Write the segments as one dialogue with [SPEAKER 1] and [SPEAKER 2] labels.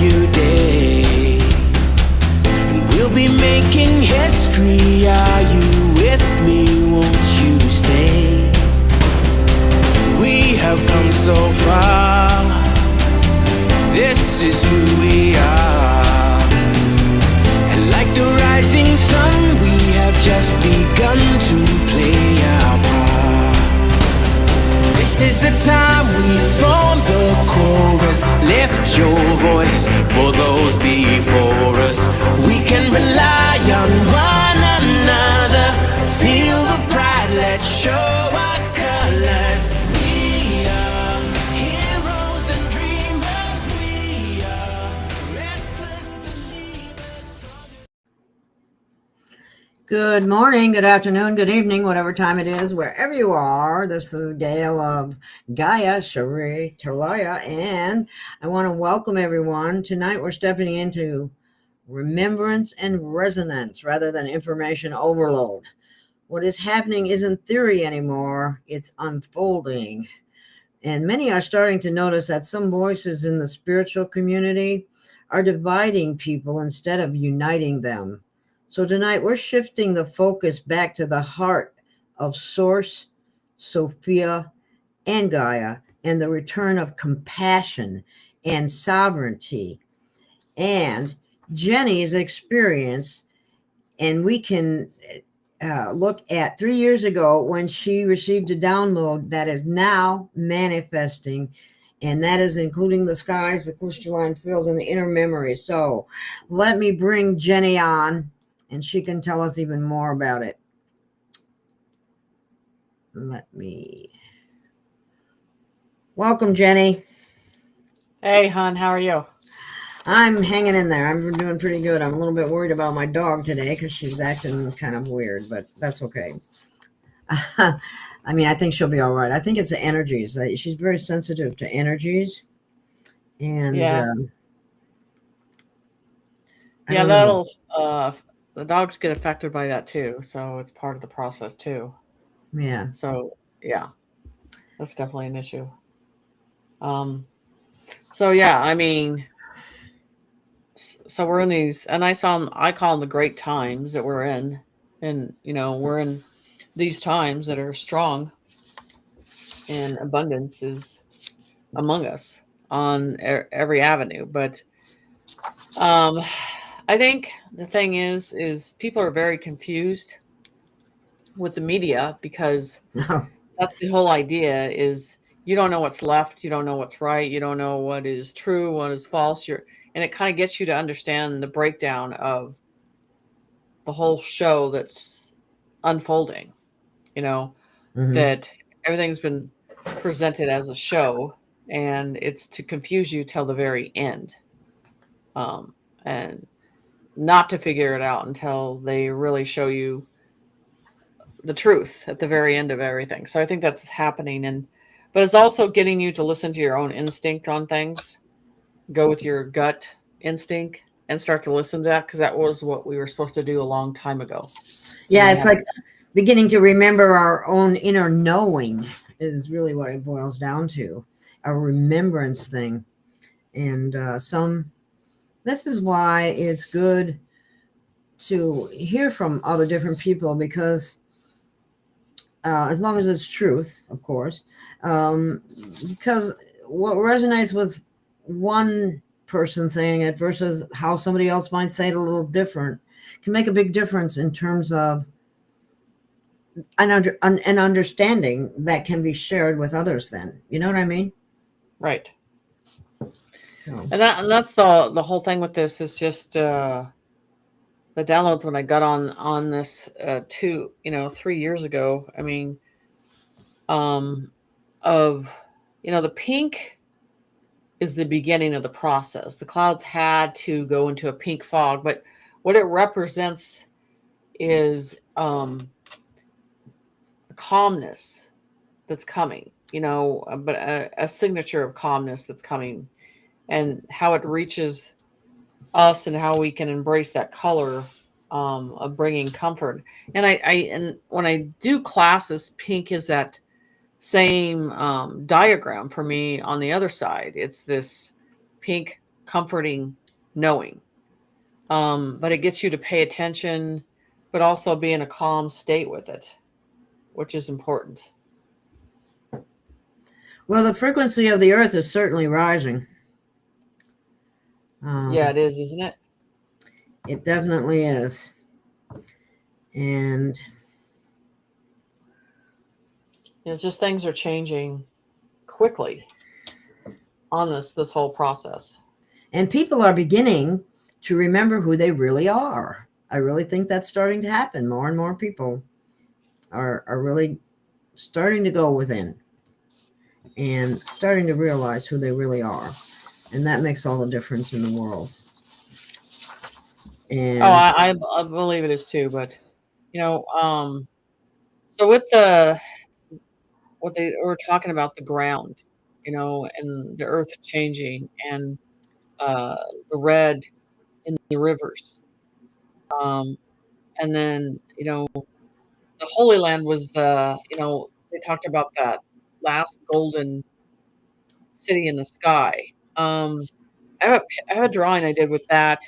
[SPEAKER 1] new day, and we'll be making history. Are you with me? Won't you stay? We have come so far. This is who we are, and like the rising sun, we have just begun to play our part. This is the time we form the chorus. Lift your voice for those before us. We can rely on one another. Feel the pride, let's show our colors. We are heroes and dreamers. We are restless believers.
[SPEAKER 2] Good morning, good afternoon, good evening, whatever time it is, wherever you are. This is Gail of Gaia, Cherie Talaya, and I want to welcome everyone. Tonight we're stepping into remembrance and resonance rather than information overload. What is happening isn't theory anymore, it's unfolding. And many are starting to notice that some voices in the spiritual community are dividing people instead of uniting them. So tonight we're shifting the focus back to the heart of Source, Sophia, and Gaia, and the return of compassion and sovereignty. And Jenny's experience, and we can look at 3 years ago when she received a download that is now manifesting, and that is including the skies, the crystalline fields, and the inner memory. So let me bring Jenny on, and she can tell us even more about it. Welcome, Jenny.
[SPEAKER 3] Hey, hon, how are you?
[SPEAKER 2] I'm hanging in there. I'm doing pretty good. I'm a little bit worried about my dog today because she's acting kind of weird, but that's okay. I mean, I think she'll be all right. I think it's the energies. She's very sensitive to energies. And
[SPEAKER 3] yeah, the dogs get affected by that too. So it's part of the process too.
[SPEAKER 2] Yeah.
[SPEAKER 3] So yeah, that's definitely an issue. So yeah, I mean, so we're in these, and I call them the great times that we're in. And, we're in these times that are strong, and abundance is among us on every avenue. But I think the thing is people are very confused with the media because that's the whole idea is you don't know what's left, you don't know what's right, you don't know what is true, what is false. And it kind of gets you to understand the breakdown of the whole show that's unfolding, that everything's been presented as a show, and it's to confuse you till the very end. And not to figure it out until they really show you the truth at the very end of everything. So I think that's happening. But it's also getting you to listen to your own instinct on things, go with your gut instinct and start to listen to that, because that was what we were supposed to do a long time ago.
[SPEAKER 2] Yeah, it's like beginning to remember our own inner knowing is really what it boils down to, a remembrance thing. And this is why it's good to hear from other different people, because as long as it's truth, of course, because what resonates with one person saying it versus how somebody else might say it a little different can make a big difference in terms of an understanding that can be shared with others then. You know what I mean?
[SPEAKER 3] Right. So. And that's the whole thing with this is just the downloads when I got on this 3 years ago. I mean, the pink is the beginning of the process. The clouds had to go into a pink fog, but what it represents is a calmness that's coming, but a signature of calmness that's coming, and how it reaches us and how we can embrace that color of bringing comfort. And when I do classes, pink is that same diagram for me on the other side. It's this pink comforting knowing. But it gets you to pay attention, but also be in a calm state with it, which is important.
[SPEAKER 2] Well, the frequency of the earth is certainly rising.
[SPEAKER 3] Yeah, it is, isn't it?
[SPEAKER 2] It definitely is. And
[SPEAKER 3] it's just things are changing quickly on this whole process.
[SPEAKER 2] And people are beginning to remember who they really are. I really think that's starting to happen. More and more people are really starting to go within and starting to realize who they really are. And that makes all the difference in the world. And
[SPEAKER 3] I believe it is too, but so with what they were talking about, the ground, and the earth changing, and the red in the rivers, and then the Holy Land was they talked about that last golden city in the sky. I have a drawing I did with that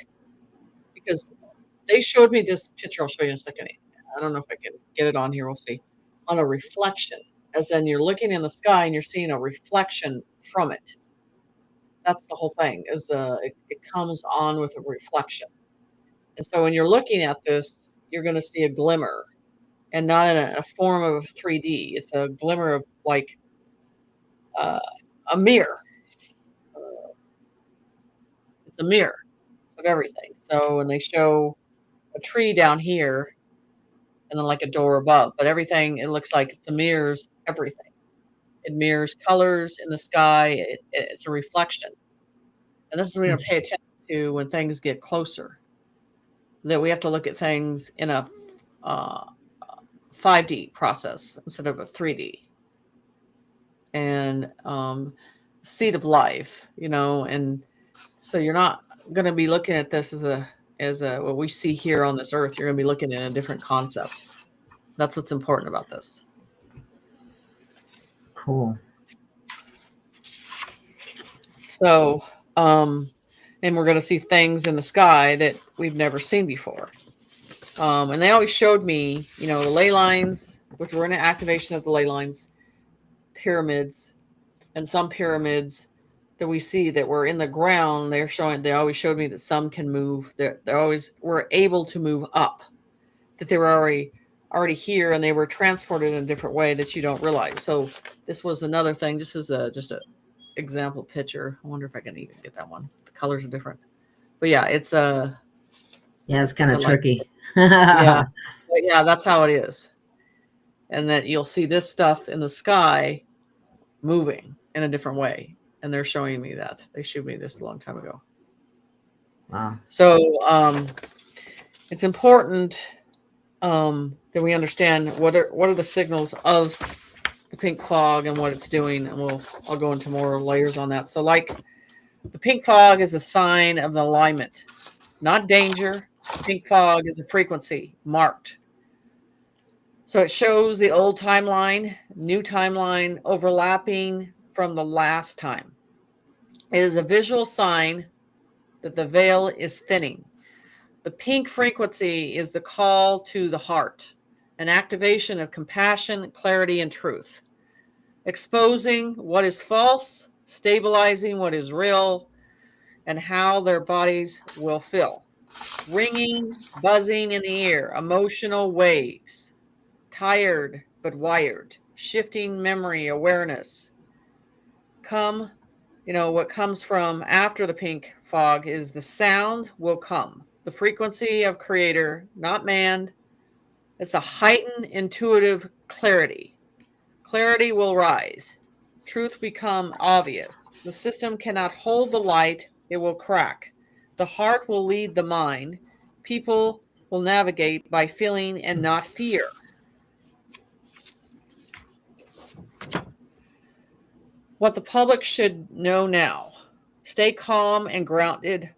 [SPEAKER 3] because they showed me this picture. I'll show you in a second. I don't know if I can get it on here. We'll see. On a reflection, as in you're looking in the sky and you're seeing a reflection from it. That's the whole thing. It comes on with a reflection, and so when you're looking at this, you're going to see a glimmer, and not in a form of 3D. It's a glimmer of like uh, a mirror. It's a mirror of everything. So when they show a tree down here and then like a door above, but everything, it looks like it's a mirrors everything. It mirrors colors in the sky. It's a reflection. And this is what we have to pay attention to when things get closer, that we have to look at things in a 5D process instead of a 3D. And seed of life, and so you're not going to be looking at this as a what we see here on this earth. You're going to be looking at a different concept. That's what's important about this.
[SPEAKER 2] cool.
[SPEAKER 3] So, and we're going to see things in the sky that we've never seen before. And they always showed me, the ley lines, which were in an activation of the ley lines, pyramids, and some pyramids that we see that were in the ground. They always showed me that some can move. They always were able to move up, that they were already here, and they were transported in a different way that you don't realize. So this was another thing. This is just a example picture. I wonder if I can even get that one. The colors are different, but yeah, it's
[SPEAKER 2] yeah, it's kind of tricky.
[SPEAKER 3] Yeah, but yeah, that's how it is. And that you'll see this stuff in the sky moving in a different way. And they're showing me that. They showed me this a long time ago.
[SPEAKER 2] Wow.
[SPEAKER 3] So it's important that we understand what are the signals of the pink fog and what it's doing. And I'll go into more layers on that. So like the pink fog is a sign of the alignment, not danger. Pink fog is a frequency marked. So it shows the old timeline, new timeline overlapping from the last time. It is a visual sign that the veil is thinning. The pink frequency is the call to the heart, an activation of compassion, clarity, and truth, exposing what is false, stabilizing what is real, and how their bodies will feel. Ringing, buzzing in the ear, emotional waves, tired but wired, shifting memory, awareness. What comes from after the pink fog is the sound will come. The frequency of creator, not man. It's a heightened intuitive clarity. Clarity will rise. Truth become obvious. The system cannot hold the light. It will crack. The heart will lead the mind. People will navigate by feeling and not fear. What the public should know now: stay calm and grounded,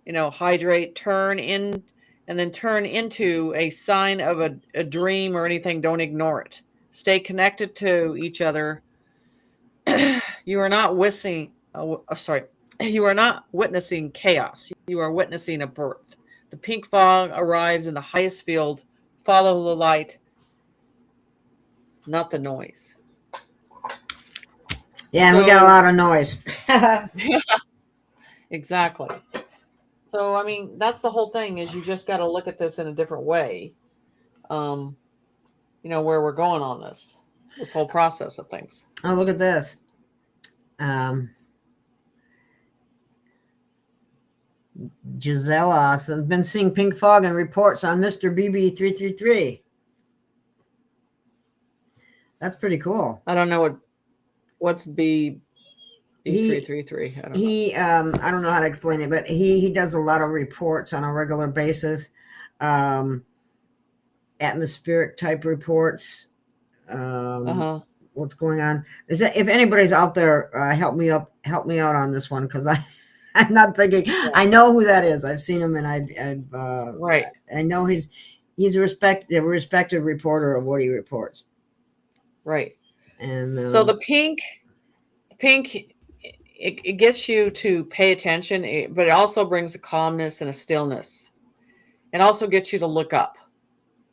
[SPEAKER 3] hydrate, turn into a sign of a dream or anything. Don't ignore it. Stay connected to each other. You are not you are not witnessing chaos. You are witnessing a birth. The pink fog arrives in the highest field. Follow the light, not the noise.
[SPEAKER 2] Yeah, and we got a
[SPEAKER 3] So,
[SPEAKER 2] lot of noise.
[SPEAKER 3] exactly. So, I mean, that's the whole thing is you just got to look at this in a different way. Um, where we're going on this whole process of things.
[SPEAKER 2] Oh, look at this. Gisela has been seeing pink fog and reports on Mr. BB333. That's pretty cool.
[SPEAKER 3] I don't know what's B333. I don't know.
[SPEAKER 2] I don't know how to explain it, but he does a lot of reports on a regular basis. Atmospheric type reports. What's going on? If anybody's out there, help me out on this one, because I'm not thinking. Yeah. I know who that is. I've seen him, and I've
[SPEAKER 3] right.
[SPEAKER 2] I know he's a respected reporter of what he reports.
[SPEAKER 3] Right.
[SPEAKER 2] And
[SPEAKER 3] so the pink, it gets you to pay attention, but it also brings a calmness and a stillness. It also gets you to look up,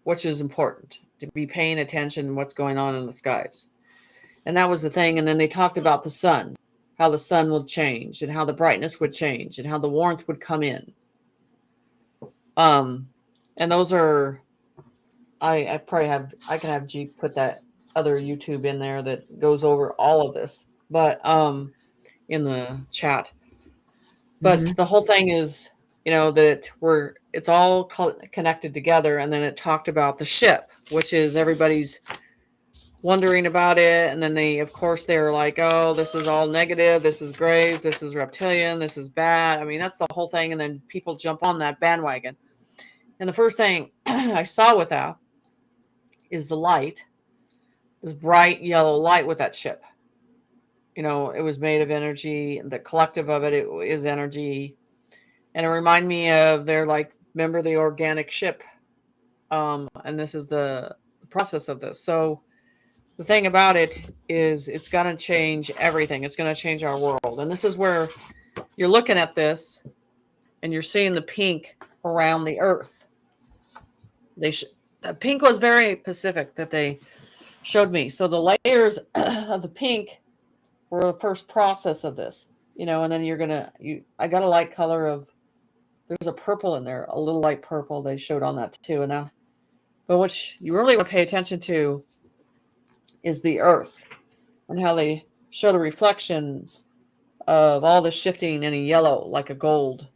[SPEAKER 3] which is important, to be paying attention to what's going on in the skies. And that was the thing. And then they talked about the sun, how the sun would change and how the brightness would change and how the warmth would come in. And those are, I can have G put that other YouTube in there that goes over all of this, but in the chat. But the whole thing is, that it's all connected together. And then it talked about the ship, which is everybody's wondering about it. And then they're like, oh, this is all negative. This is grays. This is reptilian. This is bad. I mean, that's the whole thing. And then people jump on that bandwagon. And the first thing I saw with that is the light, this bright yellow light with that ship. It was made of energy. The collective of it is energy. And it reminded me of remember the organic ship. And this is the process of this. So the thing about it is it's going to change everything. It's going to change our world. And this is where you're looking at this and you're seeing the pink around the earth. The pink was very specific that they showed me. So the layers of the pink were the first process of this, and then I got a light color of, there's a purple in there, a little light purple. They showed on that too. But what you really want to pay attention to is the earth and how they show the reflection of all the shifting in a yellow, like a gold,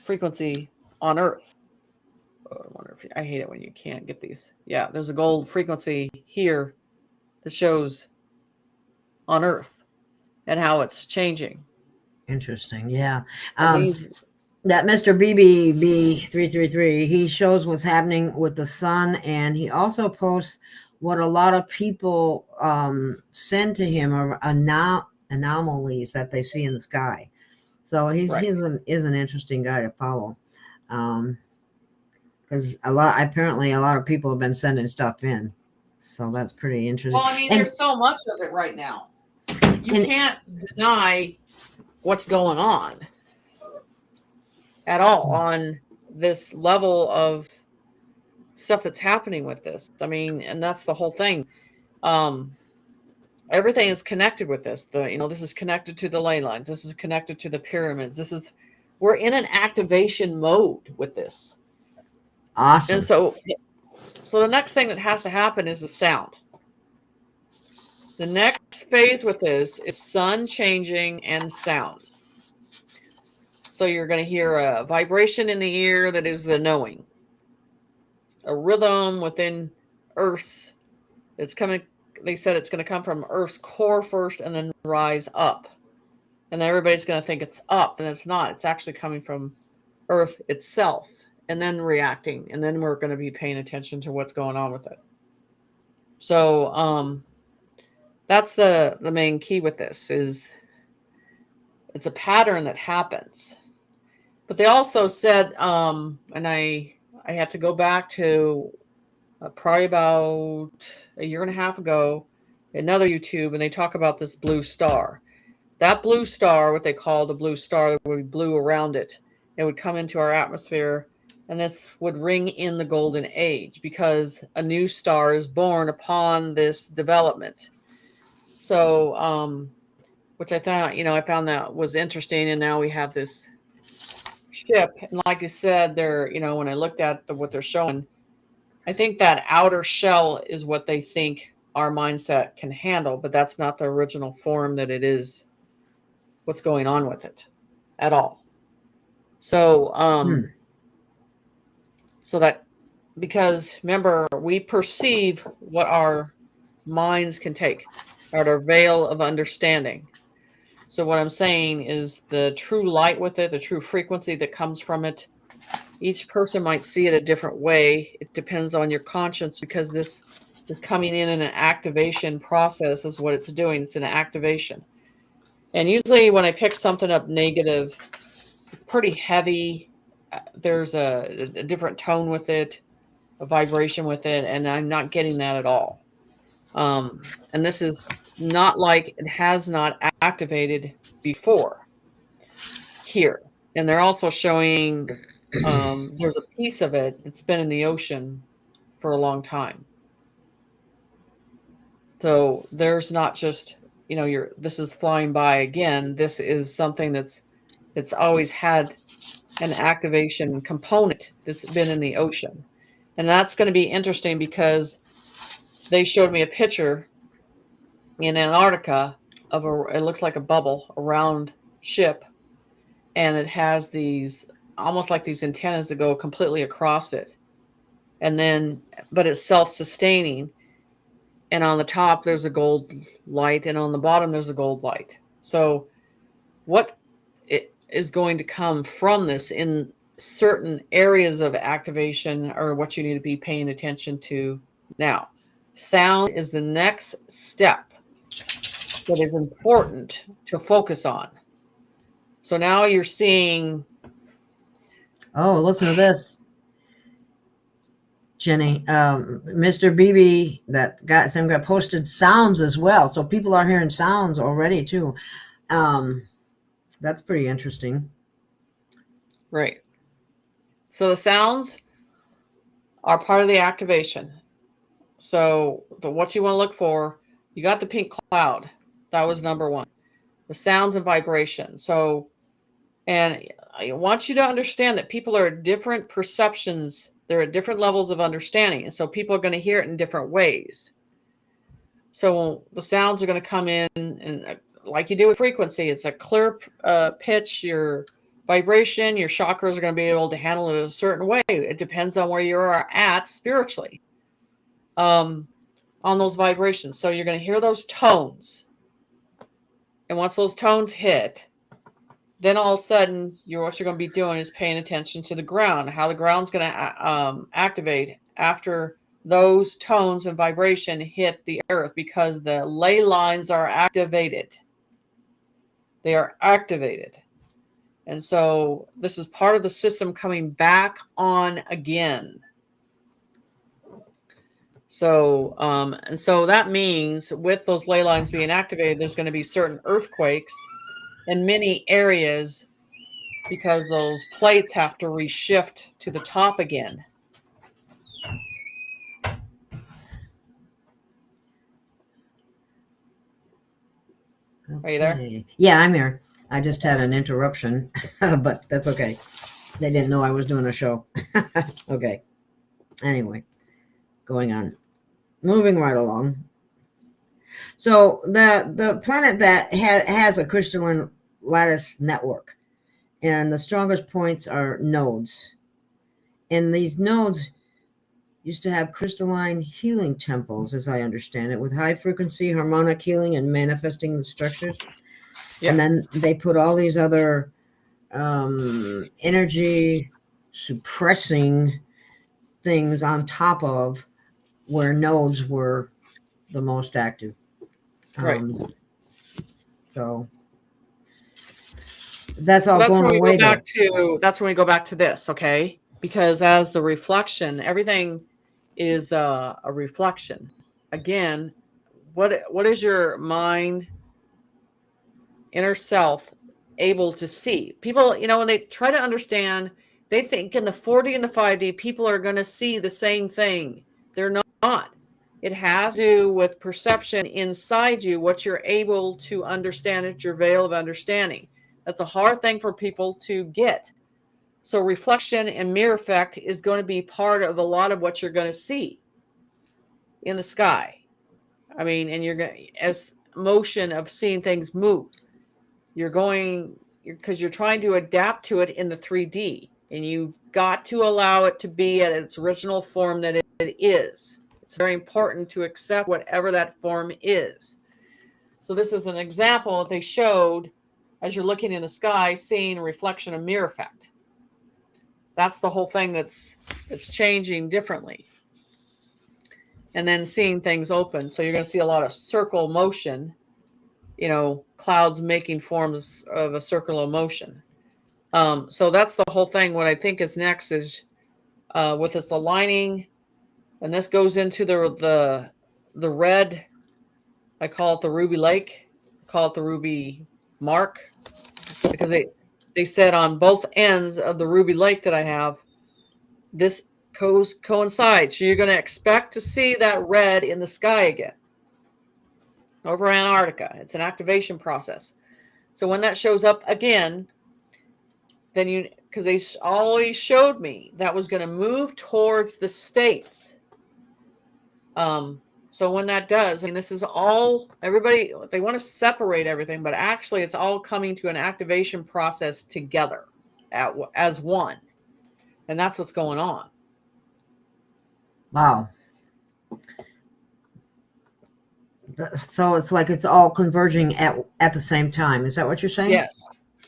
[SPEAKER 3] frequency on earth. Oh, I wonder if I hate it when you can't get these. Yeah, there's a gold frequency here that shows on earth and how it's changing.
[SPEAKER 2] Interesting. Yeah. That Mr. BB333, he shows what's happening with the sun, and he also posts what a lot of people send to him are anomalies that they see in the sky. So he's an interesting guy to follow. Because a lot of people have been sending stuff in, so that's pretty interesting.
[SPEAKER 3] Well, I mean, there's so much of it right now. You can't deny what's going on at all on this level of stuff that's happening with this. I mean, and that's the whole thing. Everything is connected with this. This is connected to the ley lines. This is connected to the pyramids. We're in an activation mode with this.
[SPEAKER 2] Awesome.
[SPEAKER 3] And so the next thing that has to happen is the sound. The next phase with this is sun changing and sound. So you're going to hear a vibration in the ear that is the knowing. A rhythm within Earth's. It's coming. They said it's going to come from Earth's core first and then rise up. And then everybody's going to think it's up, and it's not. It's actually coming from Earth itself. And then reacting, and then we're going to be paying attention to what's going on with it. So that's the main key with this is it's a pattern that happens. But they also said, and I had to go back to probably about a year and a half ago, another YouTube, and they talk about this blue star. that blue star, what they call the blue star, would be blue around it. It would come into our atmosphere, and this would ring in the golden age because a new star is born upon this development. So, which I thought, I found that was interesting. And now we have this ship. And like I said, when I looked at what they're showing, I think that outer shell is what they think our mindset can handle, but that's not the original form that it is, what's going on with it at all. So, so that, because remember, we perceive what our minds can take, or our veil of understanding. So what I'm saying is the true light with it, the true frequency that comes from it, each person might see it a different way. It depends on your conscience, because this is coming in an activation process is what it's doing. It's an activation. And usually when I pick something up negative, it's pretty heavy. There's a different tone with it, a vibration with it, and I'm not getting that at all. And this is not like it has not activated before here. And they're also showing there's a piece of it that's been in the ocean for a long time. So there's not just, this is flying by again. This is something that's always had an activation component that's been in the ocean. And that's going to be interesting because they showed me a picture in Antarctica of it looks like a bubble, a round ship, and it has these almost like these antennas that go completely across it. And then, but it's self-sustaining. And on the top, there's a gold light, and on the bottom, there's a gold light. So what is going to come from this in certain areas of activation, or what you need to be paying attention to now? Sound is the next step that is important to focus on. So now you're seeing.
[SPEAKER 2] Oh, listen to this, Jenny. Mr. BB, that got posted sounds as well. So people are hearing sounds already too. That's pretty interesting.
[SPEAKER 3] Right. So the sounds are part of the activation. So what you want to look for, you got the pink cloud. That was number one. The sounds and vibration. So, and I want you to understand that people are at different perceptions. They're at different levels of understanding. And so people are going to hear it in different ways. So the sounds are going to come in, and like you do with frequency, it's a clear pitch. Your vibration, your chakras are going to be able to handle it a certain way. It depends on where you are at spiritually on those vibrations. So you're going to hear those tones. And once those tones hit, then all of a sudden, what you're going to be doing is paying attention to the ground, how the ground's going to activate after those tones and vibration hit the earth, because the ley lines are activated. They are activated. And so this is part of the system coming back on again. So, and so that means with those ley lines being activated, there's going to be certain earthquakes in many areas because those plates have to reshift to the top again.
[SPEAKER 2] Okay.
[SPEAKER 3] Are you there?
[SPEAKER 2] Yeah, I'm here. I just had an interruption, but that's okay. They didn't know I was doing a show. Okay. Anyway, going on. Moving right along. So the planet that has a crystalline lattice network, and the strongest points are nodes. And these nodes used to have crystalline healing temples, as I understand it, with high frequency harmonic healing and manifesting the structures. Yeah. And then they put all these other energy suppressing things on top of where nodes were the most active.
[SPEAKER 3] Right.
[SPEAKER 2] So that's all going away.
[SPEAKER 3] That's when we go back to this, okay? Because as the reflection, everything is a reflection. Again, what is your mind inner self able to see. People, when they try to understand, they think in the 4D and the 5D, people are going to see the same thing. They're not. It has to do with perception inside you, what you're able to understand at your veil of understanding. That's a hard thing for people to get. So reflection and mirror effect is going to be part of a lot of what you're going to see in the sky. I mean, and you're going, as motion of seeing things move, because you're trying to adapt to it in the 3D, and you've got to allow it to be at its original form that it is. It's very important to accept whatever that form is. So this is an example that they showed as you're looking in the sky, seeing a reflection of mirror effect. That's the whole thing that's changing differently. And then seeing things open. So you're going to see a lot of circle motion, clouds making forms of a circular motion. So that's the whole thing. What I think is next is with this aligning, and this goes into the red. I call it the ruby lake. I call it the ruby mark, because they said on both ends of the ruby lake that I have, this coincides. So you're going to expect to see that red in the sky again over Antarctica. It's an activation process. So when that shows up again, then because they always showed me that was going to move towards the states. So when that does, this is all, everybody, they want to separate everything, but actually it's all coming to an activation process together as one. And that's what's going on.
[SPEAKER 2] Wow. So it's like it's all converging at the same time. Is that what you're saying?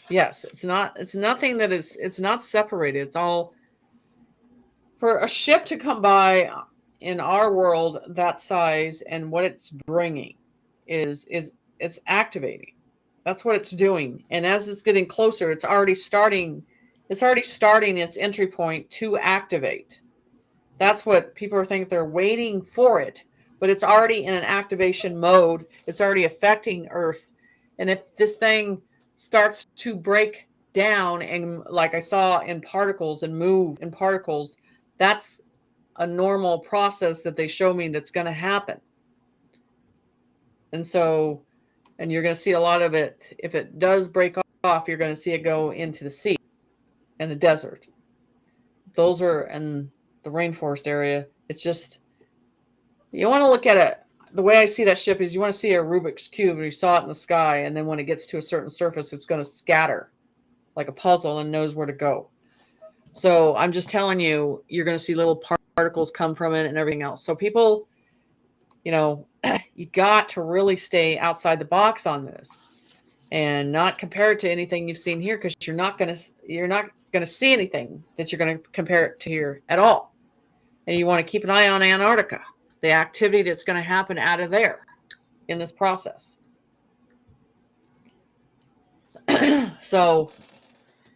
[SPEAKER 3] Yes. It's nothing that it's not separated. It's all, for a ship to come by in our world that size, and what it's bringing is it's activating. That's what it's doing. And as it's getting closer, it's already starting its entry point to activate. That's what people are thinking. They're waiting for it, but it's already in an activation mode. It's already affecting Earth. And if this thing starts to break down, and like I saw in particles and move in particles, that's a normal process that they show me that's going to happen. And so, and you're going to see a lot of it. If it does break off, you're going to see it go into the sea and the desert. Those are, and the rainforest area. It's just, you want to look at it. The way I see that ship is, you want to see a Rubik's Cube, and you saw it in the sky, and then when it gets to a certain surface, it's going to scatter like a puzzle and knows where to go. So I'm just telling you, you're going to see little particles come from it and everything else. So people, you got to really stay outside the box on this and not compare it to anything you've seen here, because you're not going to see anything that you're going to compare it to here at all. And you want to keep an eye on Antarctica, the activity that's going to happen out of there in this process. So,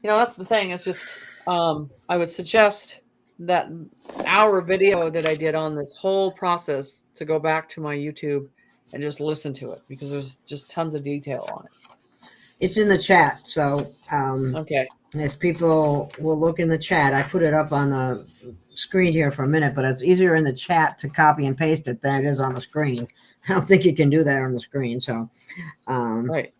[SPEAKER 3] that's the thing. It's just, I would suggest that hour video that I did on this whole process to go back to my YouTube and just listen to it, because there's just tons of detail on it.
[SPEAKER 2] It's in the chat. So,
[SPEAKER 3] okay.
[SPEAKER 2] If people will look in the chat, I put it up on the screen here for a minute, but it's easier in the chat to copy and paste it than it is on the screen. I don't think you can do that on the screen. So,
[SPEAKER 3] right.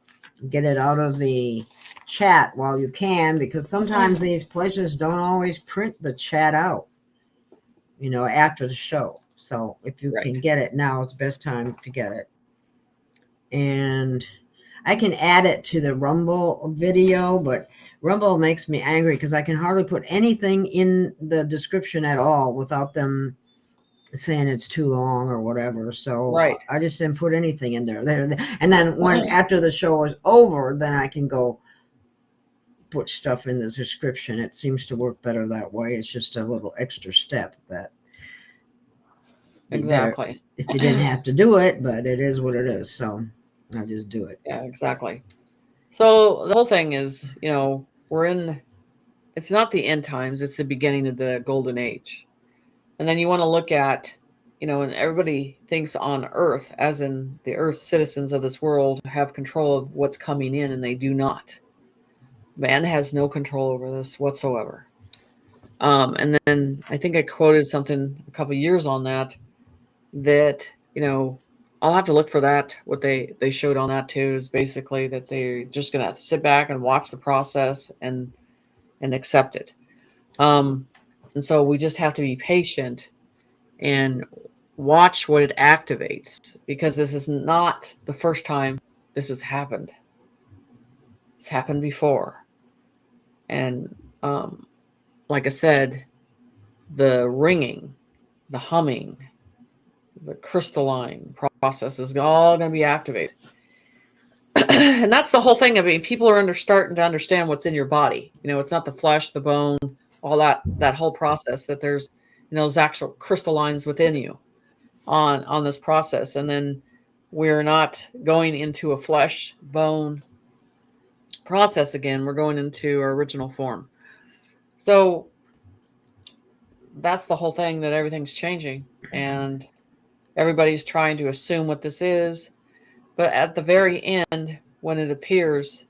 [SPEAKER 2] Get it out of the chat while you can, because sometimes these places don't always print the chat out, after the show. So if you can get it now, it's the best time to get it. And I can add it to the Rumble video, but Rumble makes me angry because I can hardly put anything in the description at all without them saying it's too long or whatever. So I just didn't put anything in there. And then after the show is over, then I can go put stuff in the description. It seems to work better that way. It's just a little extra step that
[SPEAKER 3] exactly
[SPEAKER 2] if you didn't have to do it, but it is what it is. So I just do it.
[SPEAKER 3] Yeah, exactly. So the whole thing is, it's not the end times, it's the beginning of the golden age. And then you want to look at, and everybody thinks on Earth, as in the Earth citizens of this world, have control of what's coming in, and they do not. Man has no control over this whatsoever. And then I think I quoted something a couple years on that, I'll have to look for that. What they showed on that too is basically that they're just going to sit back and watch the process and accept it. And so we just have to be patient and watch what it activates, because this is not the first time this has happened. It's happened before. And like I said, the ringing, the humming, the crystalline process is all going to be activated. And that's the whole thing. I mean, people are starting to understand what's in your body. It's not the flesh, the bone, all that whole process, that there's, those actual crystallines within you on this process. And then we're not going into a flesh bone process again. We're going into our original form. So that's the whole thing, that everything's changing and everybody's trying to assume what this is. But at the very end, when it appears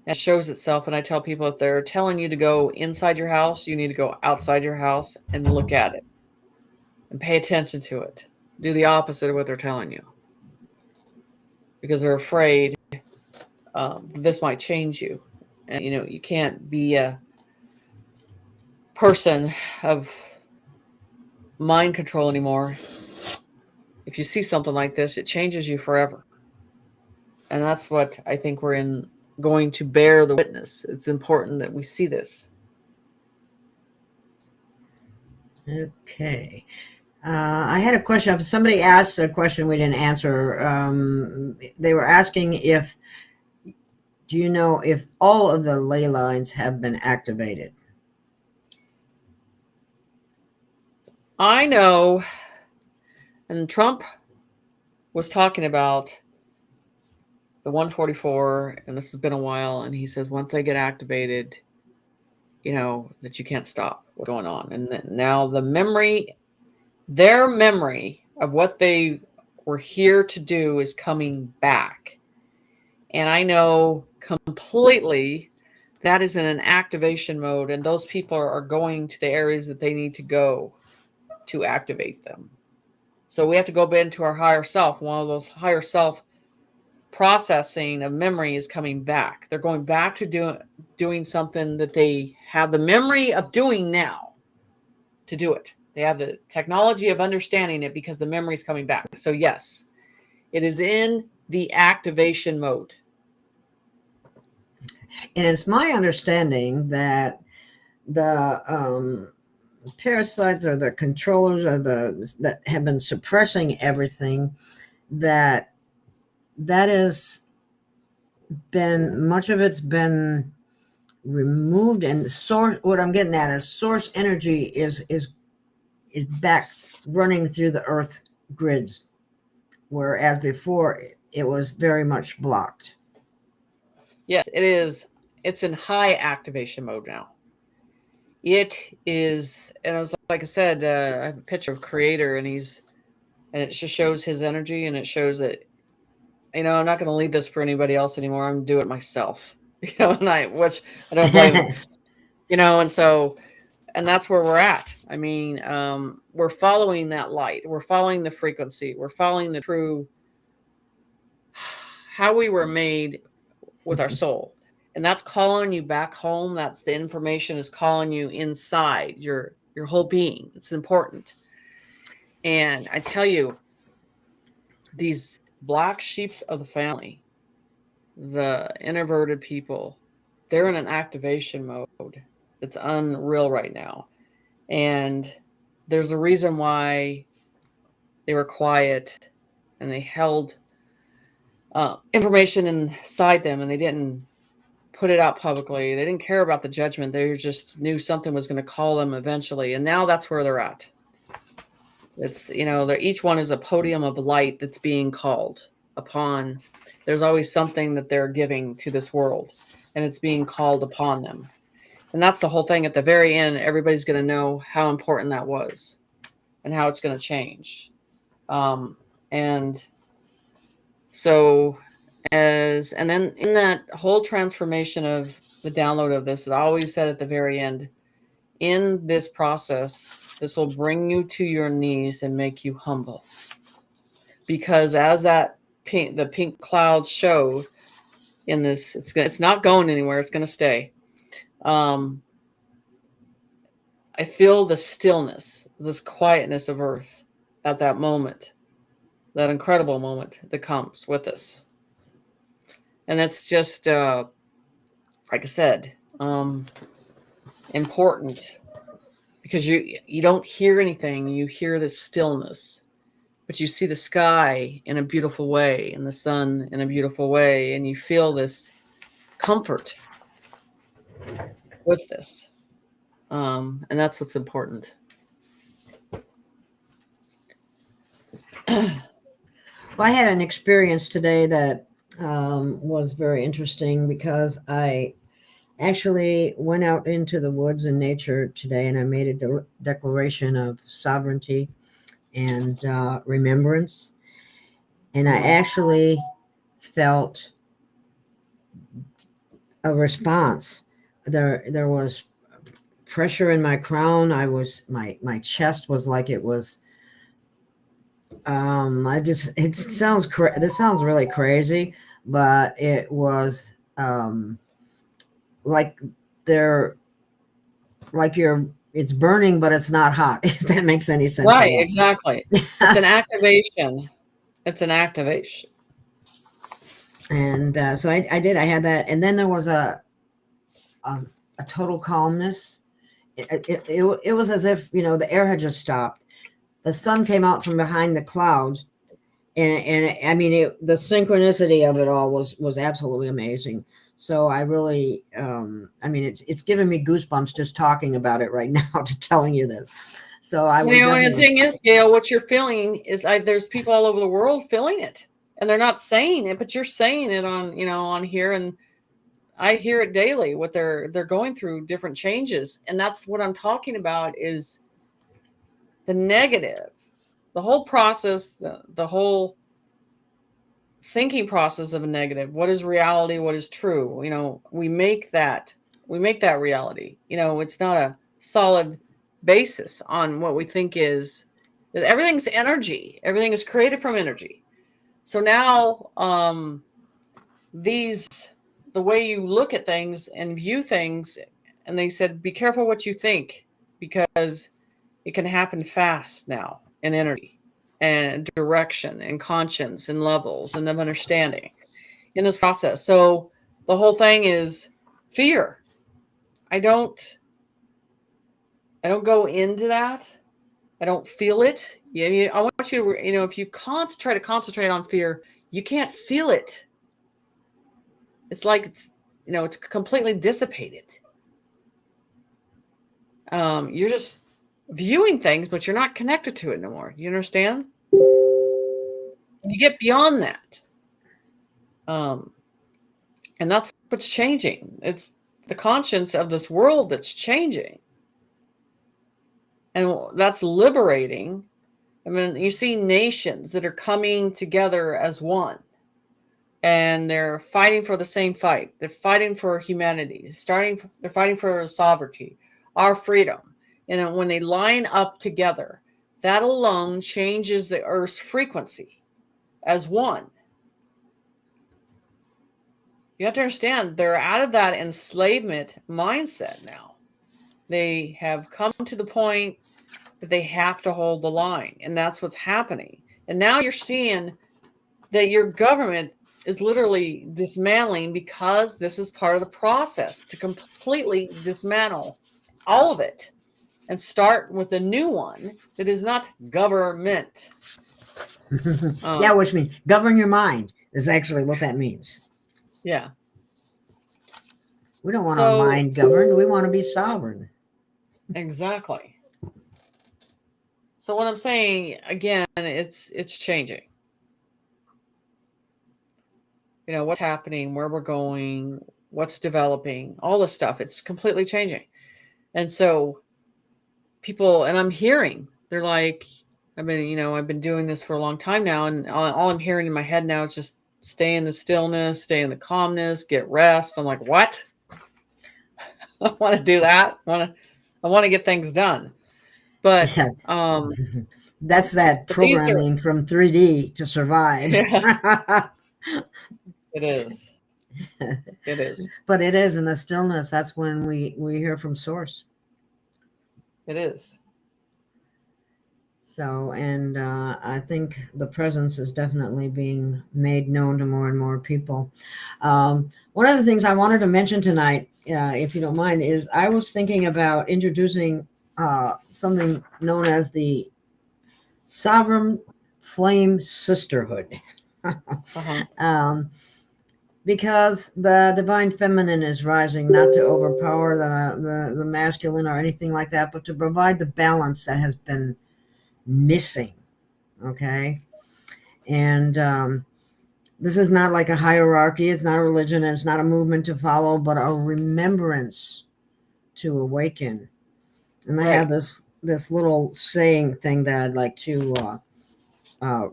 [SPEAKER 3] and shows itself, and I tell people, if they're telling you to go inside your house, you need to go outside your house and look at it and pay attention to it. Do the opposite of what they're telling you, because they're afraid this might change you. And, you can't be a person of mind control anymore. If you see something like this, it changes you forever. And that's what I think we're going to bear the witness. It's important that we see this.
[SPEAKER 2] Okay. I had a question. Somebody asked a question we didn't answer. They were asking do you know if all of the ley lines have been activated?
[SPEAKER 3] I know, and Trump was talking about the 144, and this has been a while, and he says once they get activated, that you can't stop what's going on. And now their memory of what they were here to do is coming back. And I know completely that is in an activation mode, and those people are going to the areas that they need to go to activate them. So we have to go into our higher self. One of those higher self processing of memory is coming back. They're going back to doing something that they have the memory of doing now to do it. They have the technology of understanding it because the memory is coming back. So yes, it is in the activation mode.
[SPEAKER 2] And it's my understanding that the parasites or the controllers that have been suppressing everything, that has been, much of it's been removed, and the source, what I'm getting at is source energy is back running through the earth grids, whereas before it was very much blocked.
[SPEAKER 3] Yes, it is. It's in high activation mode now. It is, and I was like I said, I have a picture of Creator, and it just shows his energy, and it shows that, I'm not going to lead this for anybody else anymore. I'm going to do it myself, which I don't blame him, and that's where we're at. I mean, we're following that light. We're following the frequency. We're following the true, how we were made with our soul. And that's calling you back home. That's the information is calling you inside your whole being. It's important. And I tell you, these black sheep of the family, the introverted people, they're in an activation mode that's unreal right now. And there's a reason why they were quiet and they held information inside them, and they didn't put it out publicly. They didn't care about the judgment. They just knew something was going to call them eventually. And now that's where they're at. It's, each one is a podium of light that's being called upon. There's always something that they're giving to this world, and it's being called upon them. And that's the whole thing. At the very end, everybody's going to know how important that was. and how it's going to change. And so and then in that whole transformation of the download of this, I always said at the very end, in this process, this will bring you to your knees and make you humble. Because as the pink clouds showed in this, it's not going anywhere. It's going to stay. I feel the stillness, this quietness of earth at that moment, that incredible moment that comes with us. And that's just, like I said, important, because you don't hear anything. You hear the stillness, but you see the sky in a beautiful way and the sun in a beautiful way. And you feel this comfort with this. And that's what's important.
[SPEAKER 2] Well, I had an experience today that was very interesting, because I actually went out into the woods and nature today, and I made a declaration of sovereignty and remembrance. And I actually felt a response. There was pressure in my crown. My chest was like it was. This sounds really crazy, but it was like it's burning, but it's not hot, if that makes any sense.
[SPEAKER 3] Right, exactly. It's an activation. It's an activation.
[SPEAKER 2] And so I did. I had that, and then there was a total calmness. It was as if, the air had just stopped. The sun came out from behind the clouds, and I mean, the synchronicity of it all was absolutely amazing. So I really, it's giving me goosebumps just talking about it right now, to telling you this. So
[SPEAKER 3] and the thing is, Gail, what you're feeling is, there's people all over the world feeling it, and they're not saying it, but you're saying it on here, and I hear it daily. What they're going through, different changes, and that's what I'm talking about, is the negative, the whole process, the whole thinking process of a negative. What is reality? What is true? We make that reality. It's not a solid basis on what we think is. Everything's energy. Everything is created from energy. So now, the way you look at things and view things, and they said, be careful what you think, because it can happen fast now in energy and direction and conscience and levels and of understanding in this process. So the whole thing is fear. I don't go into that. I don't feel it. Yeah, I want you to, if you try to concentrate on fear, you can't feel it. It's like it's completely dissipated. You're just viewing things, but you're not connected to it no more. You understand? You get beyond that. And that's what's changing. It's the conscience of this world that's changing. And that's liberating. I mean, you see nations that are coming together as one. And they're fighting for the same fight. They're fighting for humanity. They're fighting for sovereignty, our freedom. And when they line up together, that alone changes the Earth's frequency as one. You have to understand, they're out of that enslavement mindset now. They have come to the point that they have to hold the line, and that's what's happening. And now you're seeing that your government is literally dismantling, because this is part of the process to completely dismantle all of it and start with a new one that is not government.
[SPEAKER 2] Yeah, which means govern your mind is actually what that means.
[SPEAKER 3] Yeah.
[SPEAKER 2] We don't want our mind governed. We want to be sovereign.
[SPEAKER 3] Exactly. So what I'm saying, again, it's changing. What's happening, where we're going, what's developing, all this stuff, it's completely changing. And so people, and I'm hearing they're like, I've been doing this for a long time now, and all I'm hearing in my head now is just stay in the stillness, stay in the calmness, get rest. I'm like, what? I want to do that. I want to get things done. But
[SPEAKER 2] Yeah, that's that
[SPEAKER 3] but these are
[SPEAKER 2] programming from 3D to survive.
[SPEAKER 3] yeah, it is. It is.
[SPEAKER 2] But it is in the stillness. That's when we hear from source.
[SPEAKER 3] It is.
[SPEAKER 2] So, and I think the presence is definitely being made known to more and more people. One of the things I wanted to mention tonight, if you don't mind, is I was thinking about introducing something known as the Sovereign Flame Sisterhood.
[SPEAKER 3] Uh-huh.
[SPEAKER 2] Because the divine feminine is rising, not to overpower the masculine or anything like that, but to provide the balance that has been missing. Okay. And this is not like a hierarchy, it's not a religion, and it's not a movement to follow, but a remembrance to awaken. And I have this little saying thing that I'd like to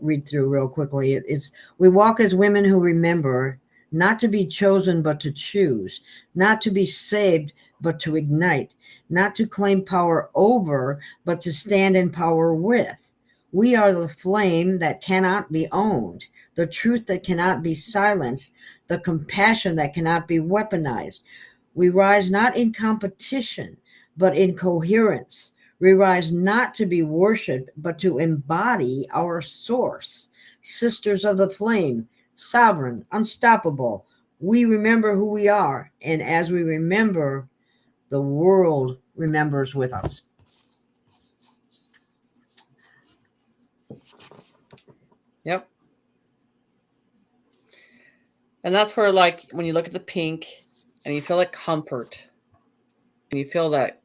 [SPEAKER 2] read through real quickly. It's we walk as women who remember not to be chosen, but to choose, not to be saved, but to ignite, not to claim power over, but to stand in power with. We are the flame that cannot be owned, the truth that cannot be silenced, the compassion that cannot be weaponized. We rise not in competition, but in coherence. We rise not to be worshiped, but to embody our source. Sisters of the flame, sovereign, unstoppable. We remember who we are, and as we remember, the world remembers with us.
[SPEAKER 3] Yep. And that's where, like, when you look at the pink and you feel like comfort and you feel that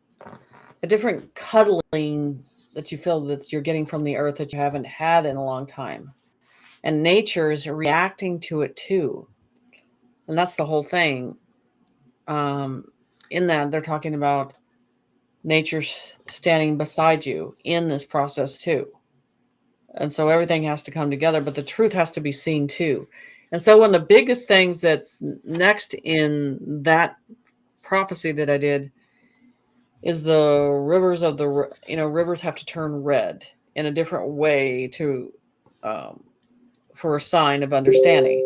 [SPEAKER 3] a different cuddling that you feel that you're getting from the earth that you haven't had in a long time. And nature is reacting to it too. And that's the whole thing. Um, in that, they're talking about nature standing beside you in this process too. And so everything has to come together, but the truth has to be seen too. And so one of the biggest things that's next in that prophecy that I did is the rivers of the rivers have to turn red in a different way to for a sign of understanding.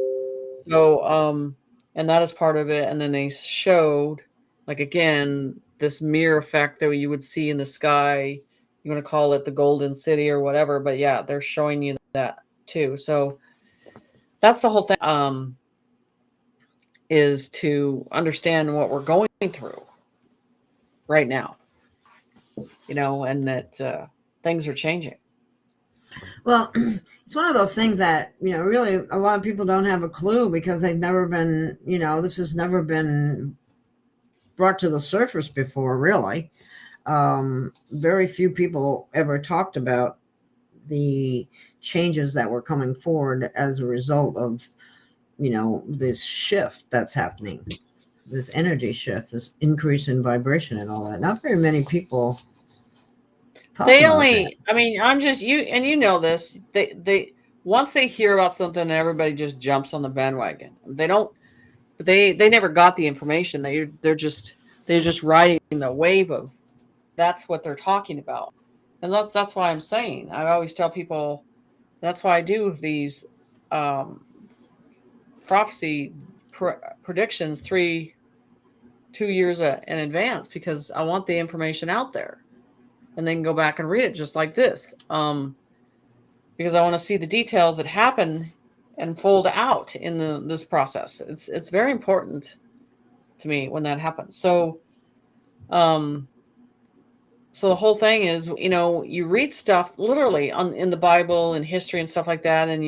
[SPEAKER 3] So and that is part of it. And then they showed, like, again, this mirror effect that you would see in the sky. You want to call it the golden city or whatever, but yeah, they're showing you that too. So that's the whole thing, is to understand what we're going through right now, and that things are changing.
[SPEAKER 2] Well, it's one of those things that, really a lot of people don't have a clue because they've never been, this has never been brought to the surface before, really. Very few people ever talked about the changes that were coming forward as a result of, this shift that's happening, this energy shift, this increase in vibration and all that. Not very many people talk
[SPEAKER 3] They
[SPEAKER 2] about that.
[SPEAKER 3] only, I mean, I'm just you, and you know this. They once they hear about something, everybody just jumps on the bandwagon. They don't. They never got the information. They're just riding the wave of that's what they're talking about, and that's why I'm saying. I always tell people that's why I do these um, prophecy predictions 2 years in advance, because I want the information out there, and then go back and read it just like this. Because I want to see the details that happen and fold out in this process. It's very important to me when that happens. Um, so the whole thing is, you read stuff literally in the Bible and history and stuff like that, and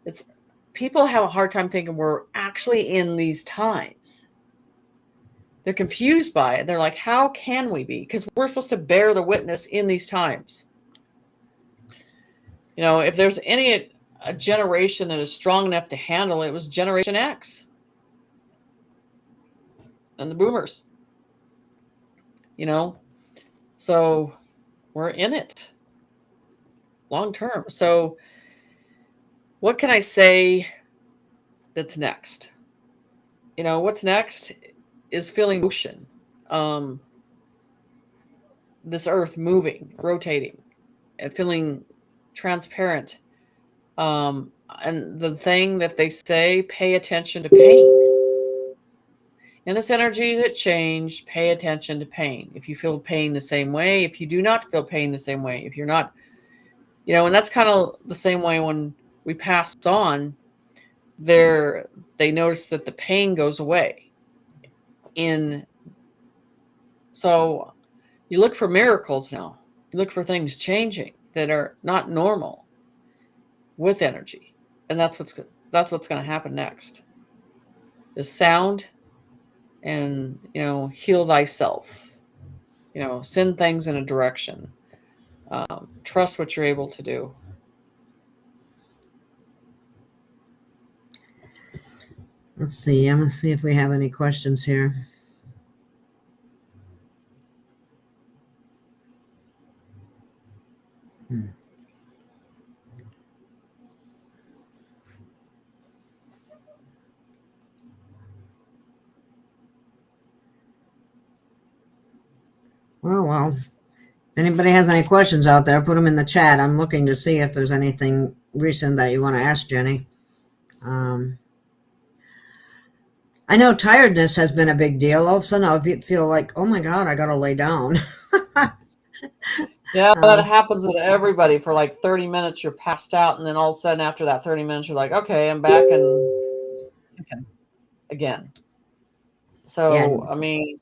[SPEAKER 3] it's people have a hard time thinking we're actually in these times. They're confused by it. They're like, how can we be? Because we're supposed to bear the witness in these times. If there's a generation that is strong enough to handle it, it was Generation X and the boomers. So we're in it. long term. So what can I say that's next? What's next is feeling motion. This earth moving, rotating, and feeling transparent. And the thing that they say, pay attention to pain. In this energy that changed, pay attention to pain. If you feel pain the same way, if you do not feel pain the same way, if you're not, and that's kind of the same way when we pass on, they notice that the pain goes away. So you look for miracles now. You look for things changing that are not normal with energy. And that's what's going to happen next. The sound and, heal thyself. Send things in a direction. Trust what you're able to do.
[SPEAKER 2] Let's see. I'm going to see if we have any questions here. Well, if anybody has any questions out there, put them in the chat. I'm looking to see if there's anything recent that you want to ask Jenny. I know tiredness has been a big deal. All of a sudden, I'll feel like, oh my God, I got to lay down.
[SPEAKER 3] Yeah, that happens with everybody. For like 30 minutes, you're passed out. And then all of a sudden, after that 30 minutes, you're like, okay, I'm back and again. So, yeah. I mean,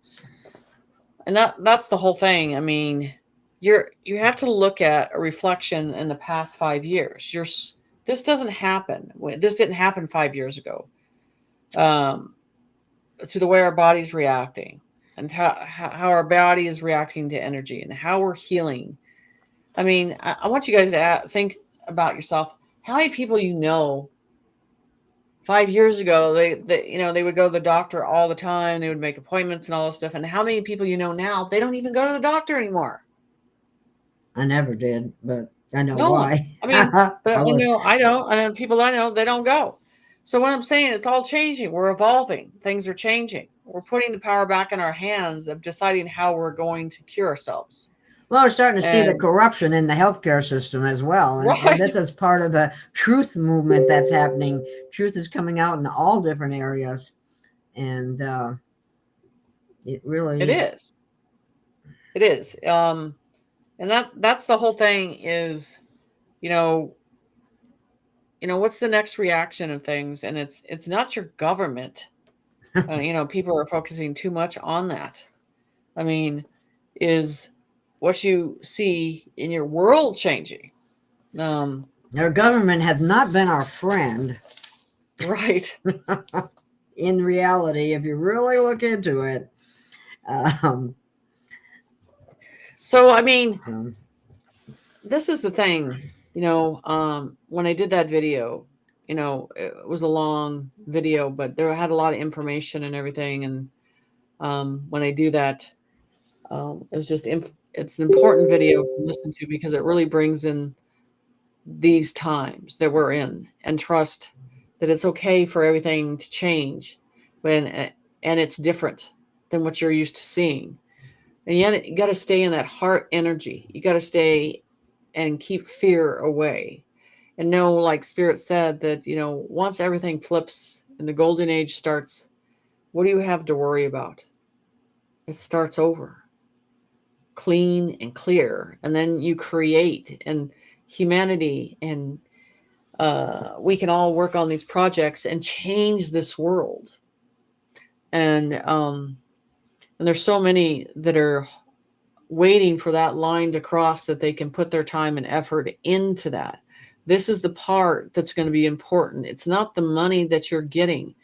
[SPEAKER 3] and that's the whole thing. I mean, you have to look at a reflection in the past 5 years. This doesn't happen. This didn't happen 5 years ago. To the way our body's reacting and how our body is reacting to energy and how we're healing. I mean, I want you guys to think about yourself. How many people 5 years ago, they would go to the doctor all the time. They would make appointments and all this stuff. And how many people now, they don't even go to the doctor anymore?
[SPEAKER 2] I never did, but I know
[SPEAKER 3] no,
[SPEAKER 2] why.
[SPEAKER 3] I mean, but I don't. And people I know, they don't go. So what I'm saying, it's all changing. We're evolving. Things are changing. We're putting the power back in our hands of deciding how we're going to cure ourselves.
[SPEAKER 2] Well, we're starting to see the corruption in the healthcare system as well. And this is part of the truth movement that's happening. Truth is coming out in all different areas. And it really...
[SPEAKER 3] It is. It is. And that's the whole thing is, what's the next reaction of things? And it's not your government. People are focusing too much on that. I mean, is what you see in your world changing?
[SPEAKER 2] Our government has not been our friend.
[SPEAKER 3] Right.
[SPEAKER 2] In reality, if you really look into it.
[SPEAKER 3] So, I mean, this is the thing, when I did that video, it was a long video, but there had a lot of information and everything. And when I do that, it was just, it's an important video to listen to because it really brings in these times that we're in and trust that it's okay for everything to change and it's different than what you're used to seeing. And yet you got to stay in that heart energy. You got to stay and keep fear away and know, like Spirit said, that, once everything flips and the golden age starts, what do you have to worry about? It starts over, clean and clear. And then you create, and humanity and we can all work on these projects and change this world. And there's so many that are waiting for that line to cross that they can put their time and effort into that. This is the part that's going to be important. It's not the money that you're getting.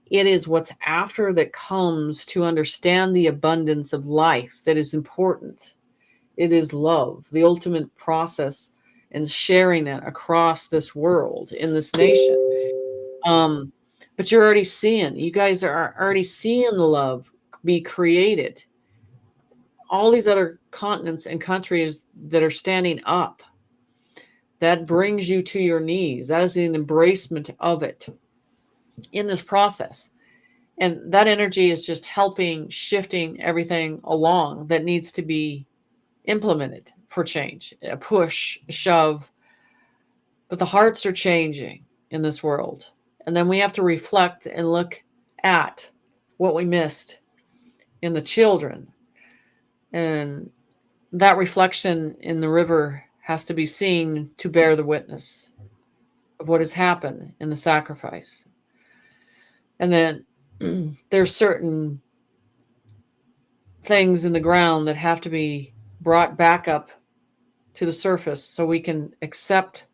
[SPEAKER 3] It is what's after that comes to understand the abundance of life that is important. It is love, the ultimate process, and sharing that across this world, in this nation. But you're already seeing, you guys are already seeing the love be created. All these other continents and countries that are standing up that brings you to your knees. That is the embracement of it in this process. And that energy is just helping, shifting everything along that needs to be implemented for change, a push, a shove. But the hearts are changing in this world. And then we have to reflect and look at what we missed in the children. And that reflection in the river has to be seen to bear the witness of what has happened in the sacrifice. And then there's certain things in the ground that have to be brought back up to the surface so we can accept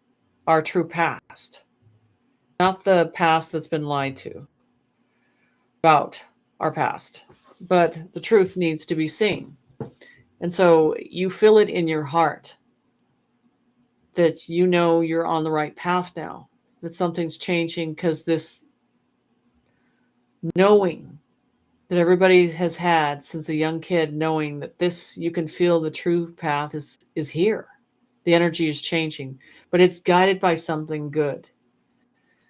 [SPEAKER 3] our true past, not the past that's been lied to about our past, but the truth needs to be seen. And so you feel it in your heart that you know you're on the right path now, that something's changing, because this knowing that everybody has had since a young kid, knowing that this, you can feel the true path is here. The energy is changing, but it's guided by something good.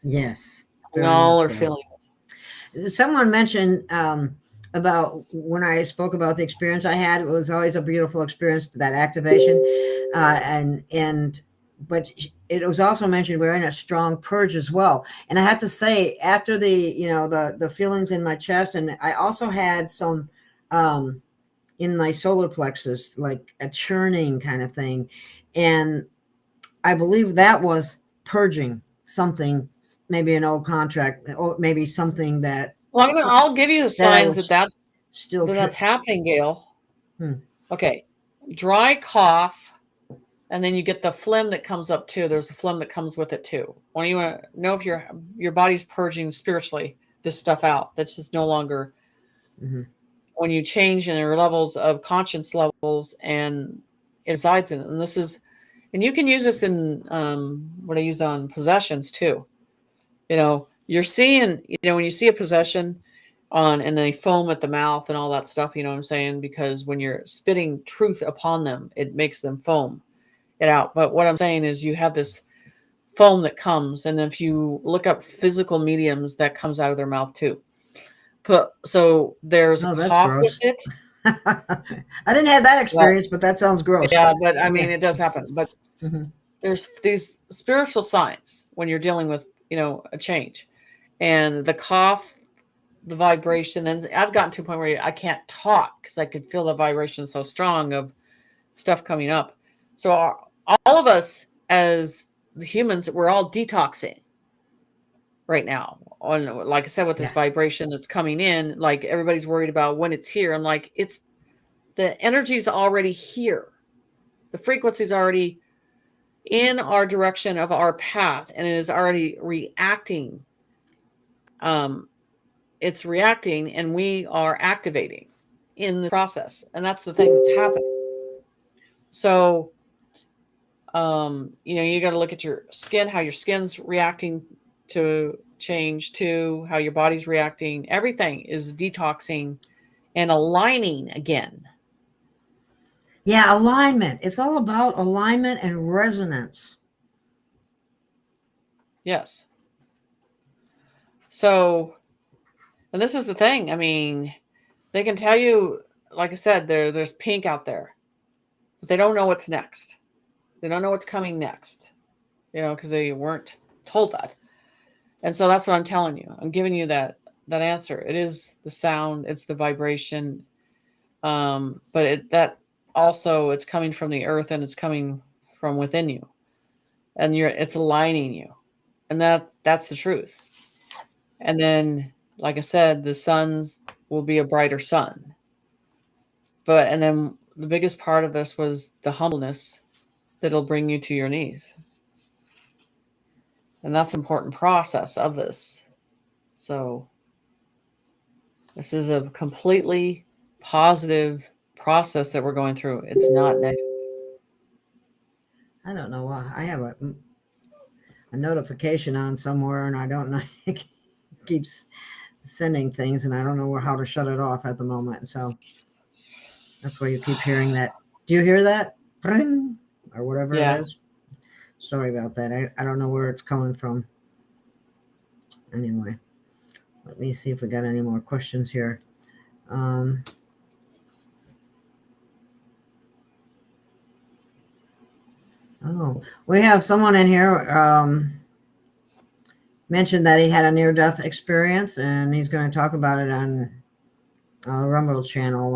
[SPEAKER 2] Yes.
[SPEAKER 3] We all are feeling
[SPEAKER 2] it. Someone mentioned about when I spoke about the experience I had. It was always a beautiful experience, that activation. But it was also mentioned we're in a strong purge as well. And I have to say, after the feelings in my chest, and I also had some in my solar plexus, like a churning kind of thing. And I believe that was purging something, maybe an old contract, or maybe something that.
[SPEAKER 3] Well, I'll give you the signs that's
[SPEAKER 2] still
[SPEAKER 3] that's happening, Gail.
[SPEAKER 2] Hmm.
[SPEAKER 3] Okay. Dry cough, and then you get the phlegm that comes up too. There's a phlegm that comes with it too. When you want to know if your body's purging spiritually this stuff out, that's just no longer.
[SPEAKER 2] Mm-hmm.
[SPEAKER 3] When you change in your levels of conscience levels, and it resides in it. And this is, and you can use this in what I use on possessions too. You're seeing, when you see a possession and they foam at the mouth and all that stuff, you know what I'm saying? Because when you're spitting truth upon them, it makes them foam it out. But what I'm saying is you have this foam that comes, and if you look up physical mediums, that comes out of their mouth too. So there's a cough with it.
[SPEAKER 2] I didn't have that experience, but that sounds gross.
[SPEAKER 3] Yeah, but I mean, it does happen. But
[SPEAKER 2] mm-hmm.
[SPEAKER 3] There's these spiritual signs when you're dealing with, a change, and the cough, the vibration. And I've gotten to a point where I can't talk because I could feel the vibration so strong of stuff coming up. So all of us as the humans, we're all detoxing right now. Like I said, with this vibration that's coming in, like everybody's worried about when it's here. I'm like, the energy's already here. The frequency's already in our direction of our path, and it is already reacting. It's reacting, and we are activating in the process. And that's the thing that's happening. So, you got to look at your skin, how your skin's reacting to change, to how your body's reacting. Everything is detoxing and aligning again.
[SPEAKER 2] Yeah, alignment. It's all about alignment and resonance.
[SPEAKER 3] Yes. So, and this is the thing. I mean, they can tell you, like I said, there's pink out there, but they don't know what's next. They don't know what's coming next, because they weren't told that. And so that's what I'm telling you. I'm giving you that answer. It is the sound. It's the vibration. But that also, it's coming from the earth, and it's coming from within you, and it's aligning you. And that's the truth. And then, like I said, the suns will be a brighter sun. And then the biggest part of this was the humbleness that'll bring you to your knees. And that's an important process of this. So this is a completely positive process that we're going through. It's not negative.
[SPEAKER 2] I don't know why. I have a notification on somewhere, and I don't know. It keeps sending things, and I don't know how to shut it off at the moment. So that's why you keep hearing that. Do you hear that? Or whatever it is. Sorry about that. I don't know where it's coming from. Anyway, let me see if we got any more questions here. Oh, we have someone in here mentioned that he had a near-death experience, and he's going to talk about it on Rumble channel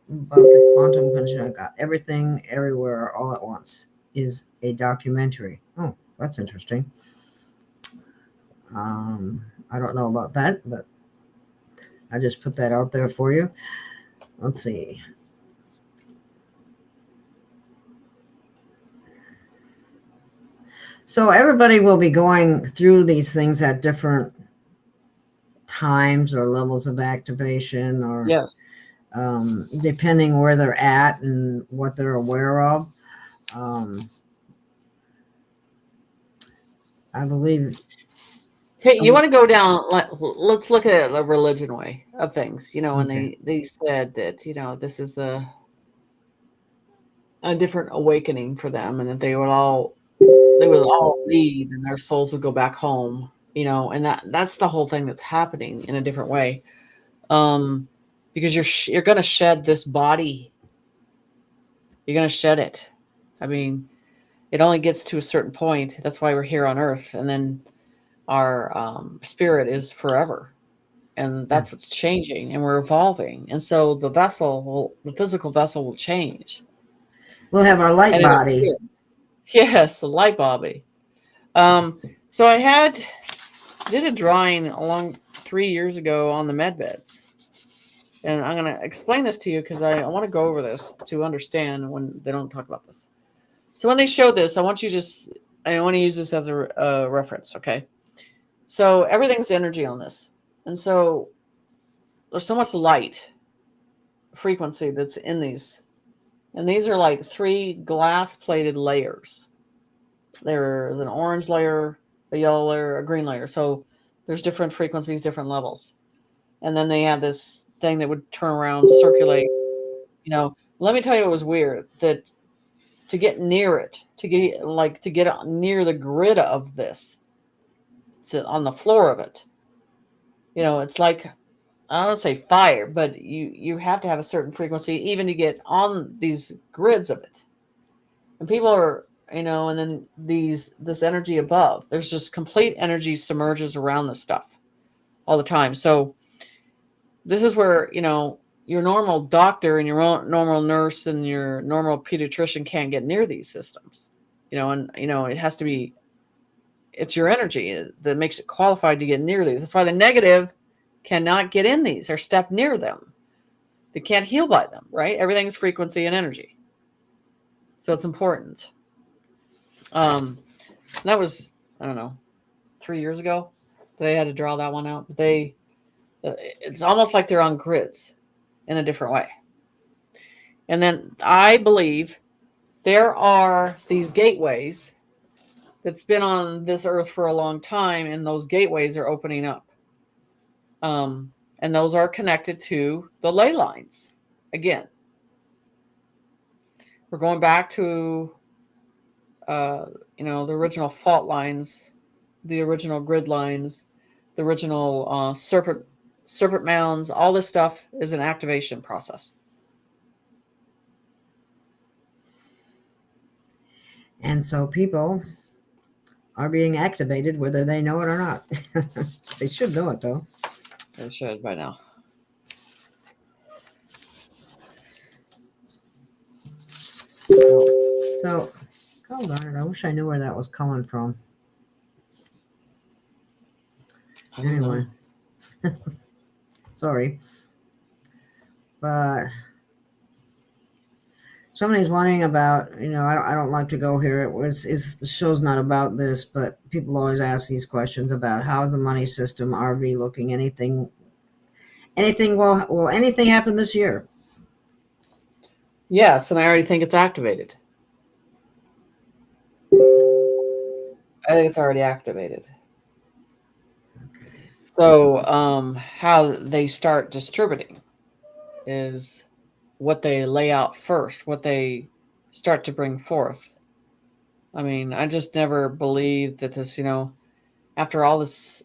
[SPEAKER 2] about the quantum consciousness. Everything, everywhere, all at once is a documentary. Oh, that's interesting. I don't know about that, but I just put that out there for you. Let's see. So everybody will be going through these things at different times or levels of activation, or
[SPEAKER 3] Yes.
[SPEAKER 2] Depending where they're at and what they're aware of. I believe.
[SPEAKER 3] Okay, you want to go down, let's look at the religion way of things, and
[SPEAKER 2] Okay.
[SPEAKER 3] they said that, this is a different awakening for them, and that they would all leave and their souls would go back home, and that's the whole thing that's happening in a different way. Because you're going to shed this body. You're going to shed it. I mean, it only gets to a certain point. That's why we're here on earth, and then our spirit is forever. And that's what's changing, and we're evolving. And so the physical vessel will change.
[SPEAKER 2] We'll have our light
[SPEAKER 3] And it'll
[SPEAKER 2] body.
[SPEAKER 3] appear. Yes, the light body. So I did a drawing along 3 years ago on the med beds. And I'm going to explain this to you because I want to go over this to understand when they don't talk about this. So when they show this, I want to use this as a reference, okay? So everything's energy on this. And so there's so much light frequency that's in these. And these are like 3 glass plated layers. There's an orange layer, a yellow layer, a green layer. So there's different frequencies, different levels. And then they have this thing that would turn around, circulate. Let me tell you, it was weird that to get near it, to get near the grid of this, on the floor of it, it's like, I don't want to say fire, but you have to have a certain frequency even to get on these grids of it. And people are, and then this energy above, there's just complete energy submerges around this stuff all the time. So this is where, your normal doctor and your normal nurse and your normal pediatrician can't get near these systems, and, it has to be, it's your energy that makes it qualified to get near these. That's why the negative cannot get in these or step near them. They can't heal by them, right? Everything's frequency and energy. So it's important. That was, I don't know, 3 years ago. They had to draw that one out. But it's almost like they're on grids in a different way. And then I believe there are these gateways that's been on this earth for a long time, and those gateways are opening up. And those are connected to the ley lines. Again, we're going back to, the original fault lines, the original grid lines, the original serpent mounds. All this stuff is an activation process.
[SPEAKER 2] And so people are being activated whether they know it or not. They should know it, though.
[SPEAKER 3] They should by now.
[SPEAKER 2] So, hold on. I wish I knew where that was coming from. Anyway. Sorry. But somebody's wanting about, I don't like to go here. The show's not about this, but people always ask these questions about how's the money system, RV looking, anything, will anything happen this year?
[SPEAKER 3] Yes, and I already think it's activated. I think it's already activated. So how they start distributing is what they lay out first, what they start to bring forth. I mean, I just never believed that this, after all this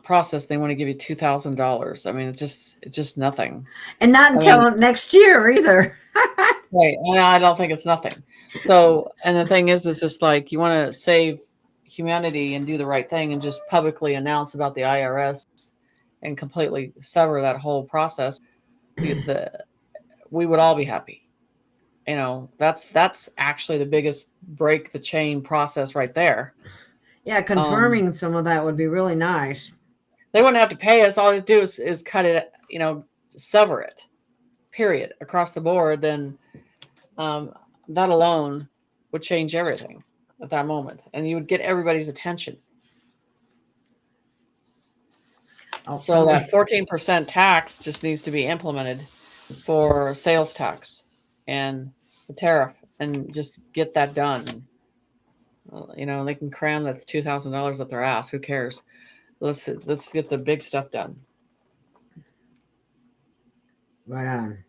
[SPEAKER 3] process, they want to give you $2,000. I mean, it's just nothing.
[SPEAKER 2] And not
[SPEAKER 3] I mean,
[SPEAKER 2] until next year either.
[SPEAKER 3] right? I don't think it's nothing. So, and the thing is, it's just like you want to save humanity and do the right thing, and just publicly announce about the IRS and completely sever that whole process. We would all be happy. That's actually the biggest break the chain process right there.
[SPEAKER 2] Yeah, confirming some of that would be really nice.
[SPEAKER 3] They wouldn't have to pay us. All they do is cut it, sever it, period, across the board. Then that alone would change everything at that moment, and you would get everybody's attention. So that 14% tax just needs to be implemented for sales tax and the tariff, and just get that done. They can cram that $2,000 up their ass. Who cares? Let's get the big stuff done.
[SPEAKER 2] Right on.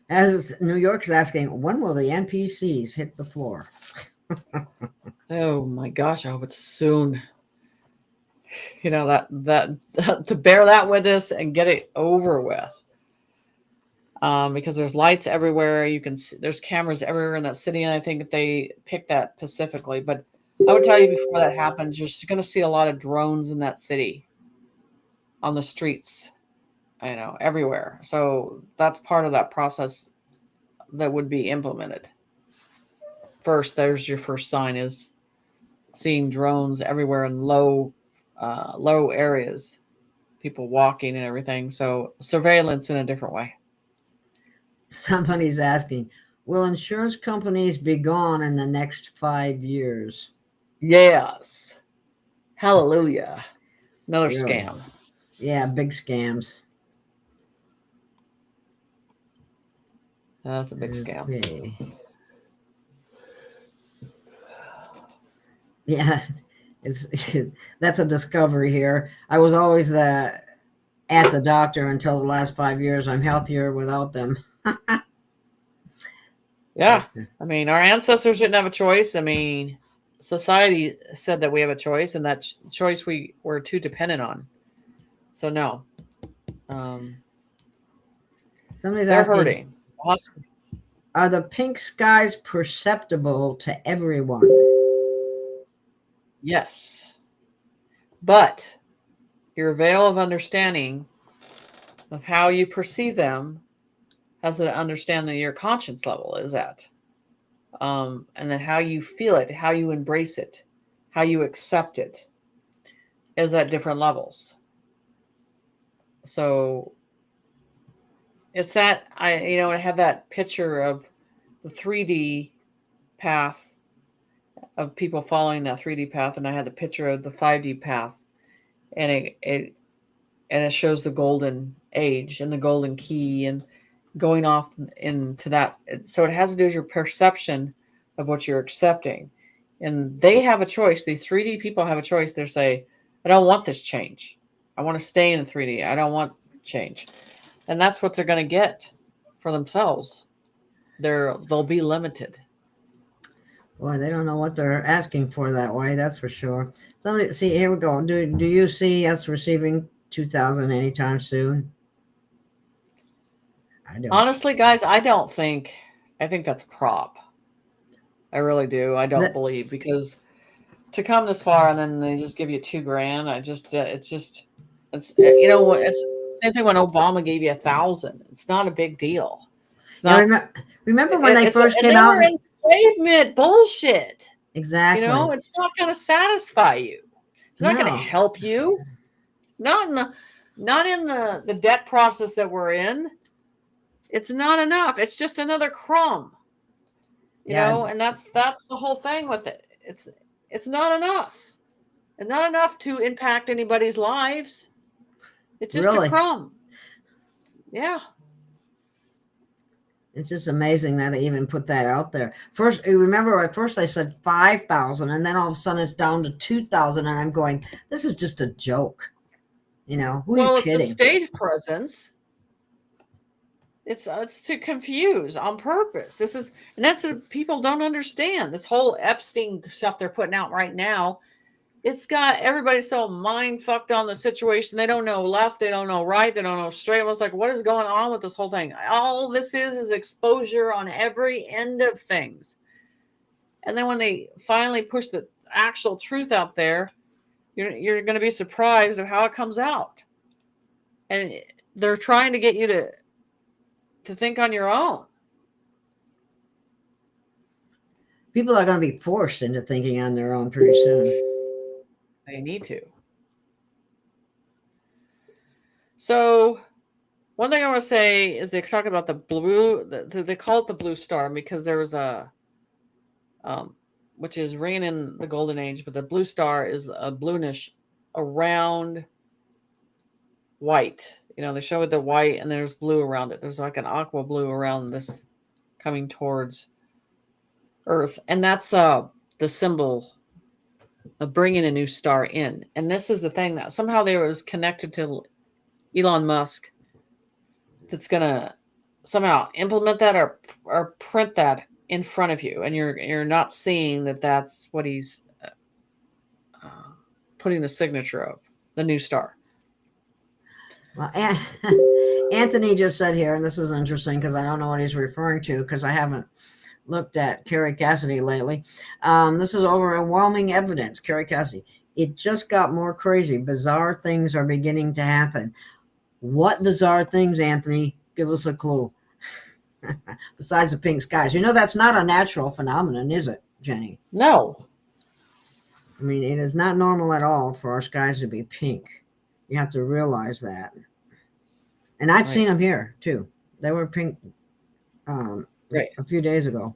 [SPEAKER 2] As New York's asking, when will the NPCs hit the floor?
[SPEAKER 3] Oh my gosh, I hope it's soon. That to bear that with us and get it over with. Because there's lights everywhere. You can see, there's cameras everywhere in that city, and I think they picked that specifically. But I would tell you, before that happens, you're going to see a lot of drones in that city, on the streets, everywhere. So that's part of that process that would be implemented. First, there's your first sign, is seeing drones everywhere in low areas, people walking and everything. So surveillance in a different way.
[SPEAKER 2] Somebody's asking, will insurance companies be gone in the next 5 years?
[SPEAKER 3] Yes. Hallelujah. Another
[SPEAKER 2] Really?
[SPEAKER 3] scam.
[SPEAKER 2] Yeah, big scams.
[SPEAKER 3] That's a big scam.
[SPEAKER 2] Okay. Yeah, that's a discovery here. I was always at the doctor until the last 5 years. I'm healthier without them.
[SPEAKER 3] Yeah. I mean, our ancestors didn't have a choice. I mean, society said that we have a choice, and that choice we were too dependent on. So no.
[SPEAKER 2] Somebody's
[SPEAKER 3] They're
[SPEAKER 2] asking,
[SPEAKER 3] hurting.
[SPEAKER 2] are the pink skies perceptible to everyone?
[SPEAKER 3] Yes. But your veil of understanding of how you perceive them has to understand that your conscience level is at. And then how you feel it, how you embrace it, how you accept it is at different levels. So it's that I have that picture of the 3D path, of people following that 3D path, and I had the picture of the 5D path, and it shows the golden age and the golden key and going off into that. So it has to do with your perception of what you're accepting, and they have a choice. The 3D people have a choice. They say, I don't want this change. I want to stay in 3D. I don't want change. And that's what they're going to get for themselves. They'll be limited.
[SPEAKER 2] Boy, they don't know what they're asking for that way. That's for sure. Somebody, see, here we go. Do you see us receiving 2,000 anytime soon? I don't.
[SPEAKER 3] Honestly, guys, I think that's a prop. I really do. I don't believe, because to come this far and then they just give you $2,000. It's same thing when Obama gave you 1,000. It's not a big deal. It's not.
[SPEAKER 2] Remember when they first came out?
[SPEAKER 3] Enslavement bullshit.
[SPEAKER 2] Exactly.
[SPEAKER 3] It's not going to satisfy you. It's not going to help you. Not in the debt process that we're in. It's not enough. It's just another crumb. You know, and that's the whole thing with it. It's not enough. It's not enough to impact anybody's lives. It's just a crumb. Yeah.
[SPEAKER 2] It's just amazing that they even put that out there. First, remember, at first they said 5,000, and then all of a sudden it's down to 2,000, and I'm going, this is just a joke. Who are you kidding?
[SPEAKER 3] It's a stage presence. It's to confuse on purpose. And that's what people don't understand. This whole Epstein stuff they're putting out right now, it's got everybody so mind fucked on the situation. They don't know left, they don't know right, they don't know straight. It was like, what is going on with this whole thing? All this is exposure on every end of things. And then when they finally push the actual truth out there, you're going to be surprised of how it comes out. And they're trying to get you to think on your own.
[SPEAKER 2] People are going to be forced into thinking on their own pretty soon.
[SPEAKER 3] They need to. So one thing I want to say is they talk about the blue, they call it the blue star because there was a, which is ringing in the golden age, but the blue star is a bluish around white. They show it the white and there's blue around it. There's like an aqua blue around this coming towards Earth. And that's the symbol of bringing a new star in. And this is the thing that somehow there was connected to Elon Musk that's going to somehow implement that or print that in front of you. And you're not seeing that that's what he's putting the signature of, the new star.
[SPEAKER 2] Well, Anthony just said here, and this is interesting because I don't know what he's referring to because I haven't looked at Carrie Cassidy lately. This is overwhelming evidence, Carrie Cassidy. It just got more crazy. Bizarre things are beginning to happen. What bizarre things, Anthony? Give us a clue. Besides the pink skies. That's not a natural phenomenon, is it, Jenny?
[SPEAKER 3] No.
[SPEAKER 2] I mean, it is not normal at all for our skies to be pink. You have to realize that. And I've seen them here, too. They were pink a few days ago.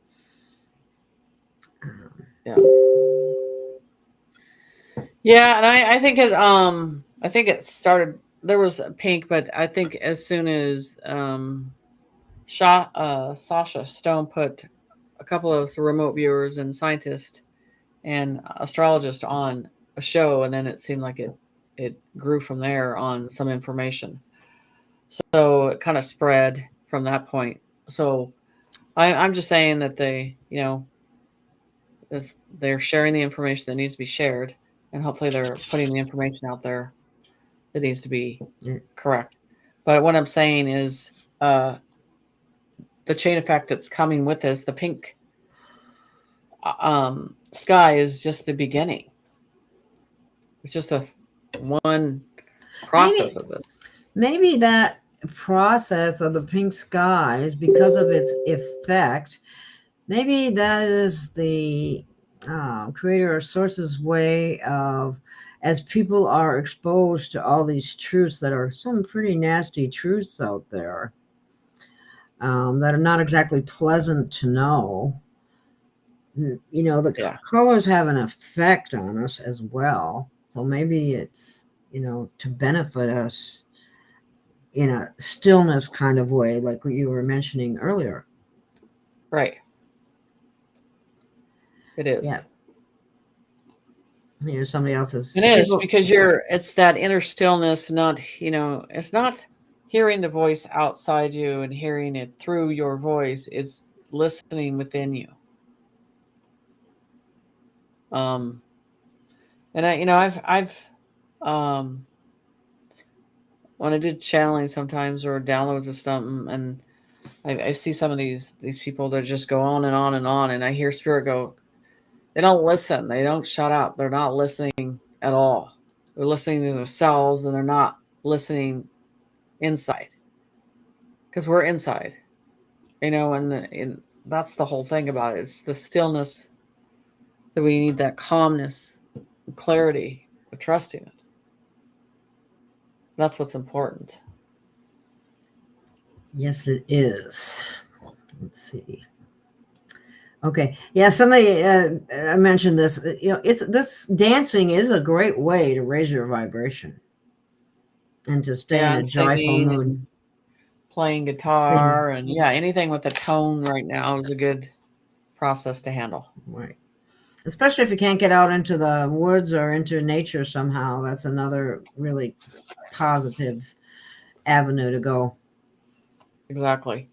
[SPEAKER 3] Yeah, and I think it started, there was pink, but I think as soon as Sasha Stone put a couple of remote viewers and scientists and astrologists on a show, and then it seemed like it grew from there on some information. So it kind of spread from that point. So I'm just saying that if they're sharing the information that needs to be shared, and hopefully they're putting the information out there that needs to be correct. But what I'm saying is the chain effect that's coming with this, the pink sky is just the beginning. It's just one process of this.
[SPEAKER 2] Maybe that process of the pink skies, because of its effect, maybe that is the creator or source's way of, as people are exposed to all these truths that are some pretty nasty truths out there that are not exactly pleasant to know. The colors have an effect on us as well. So maybe it's, to benefit us in a stillness kind of way, like what you were mentioning earlier.
[SPEAKER 3] Right. It is.
[SPEAKER 2] Yeah. Here's somebody else's.
[SPEAKER 3] It is because it's that inner stillness, not, it's not hearing the voice outside you and hearing it through your voice. It's listening within you. And I've when I did channeling sometimes or downloads of something, and I see some of these people that just go on and on and on, and I hear spirit go, they don't listen, they don't shut up, they're not listening at all. They're listening to themselves, and they're not listening inside, because we're inside, and that's the whole thing about it. It's the stillness that we need, that calmness, clarity, of trusting it. That's what's important.
[SPEAKER 2] Yes, it is. Let's see. Okay. Yeah, somebody mentioned this. This dancing is a great way to raise your vibration and to stay in a joyful mood.
[SPEAKER 3] Playing guitar and anything with a tone right now is a good process to handle.
[SPEAKER 2] Right. Especially if you can't get out into the woods or into nature somehow. That's another really positive avenue to go.
[SPEAKER 3] Exactly.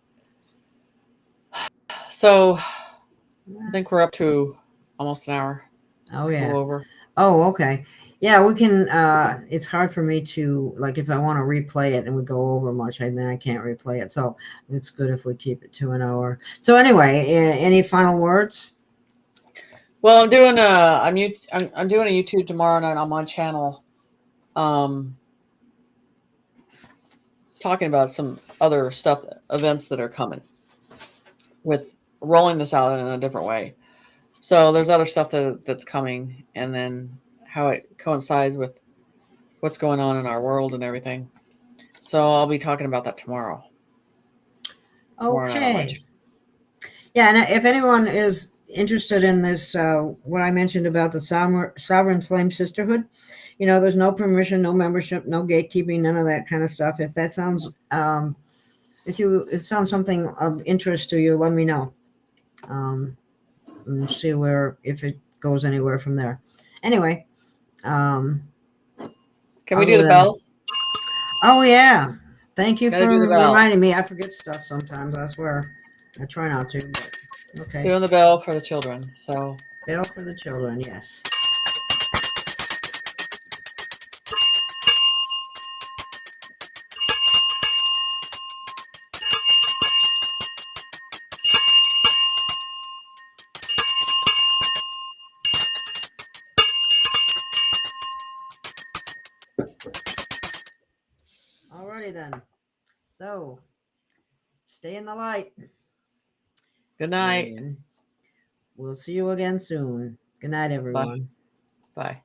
[SPEAKER 3] So I think we're up to almost an hour.
[SPEAKER 2] Oh yeah.
[SPEAKER 3] Go over.
[SPEAKER 2] Oh, okay. Yeah, we can it's hard for me to, like, if I want to replay it and we go over much, then I can't replay it. So it's good if we keep it to an hour. So anyway, any final words?
[SPEAKER 3] Well, I'm doing I'm doing a YouTube tomorrow night on my channel, talking about some other stuff, events that are coming, with rolling this out in a different way. So there's other stuff that's coming, and then how it coincides with what's going on in our world and everything. So I'll be talking about that tomorrow.
[SPEAKER 2] Okay. Yeah, and if anyone is interested in this, what I mentioned about the Sovereign Flame Sisterhood, there's no permission, no membership, no gatekeeping, none of that kind of stuff. If that sounds, if it sounds something of interest to you, let me know. And see if it goes anywhere from there. Anyway,
[SPEAKER 3] can we do the bell?
[SPEAKER 2] Oh yeah, thank you
[SPEAKER 3] Gotta
[SPEAKER 2] for
[SPEAKER 3] do the bell.
[SPEAKER 2] reminding me. I forget stuff sometimes. I swear, I try not to. But okay.
[SPEAKER 3] Doing the bell for the children. So
[SPEAKER 2] bell for the children. Yes. Alrighty then. So, stay in the light.
[SPEAKER 3] Good night.
[SPEAKER 2] And we'll see you again soon. Good night, everyone.
[SPEAKER 3] Bye.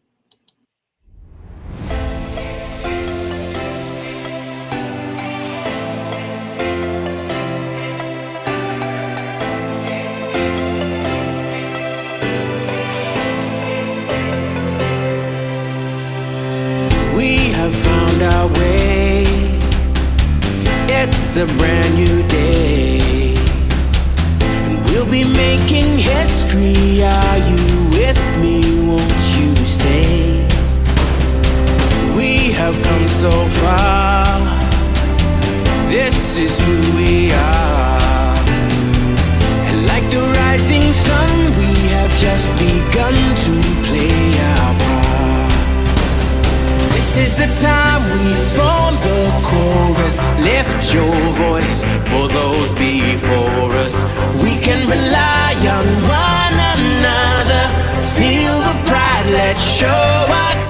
[SPEAKER 1] We have found our way. It's a brand new day, and we'll be making history. Are you with me? Won't you stay? We have come so far. This is who we are, and like the rising sun, we have just begun to play our part. This is the time we form the chorus. Lift your voice for those before us. We can rely on one another. Feel the pride, let's show our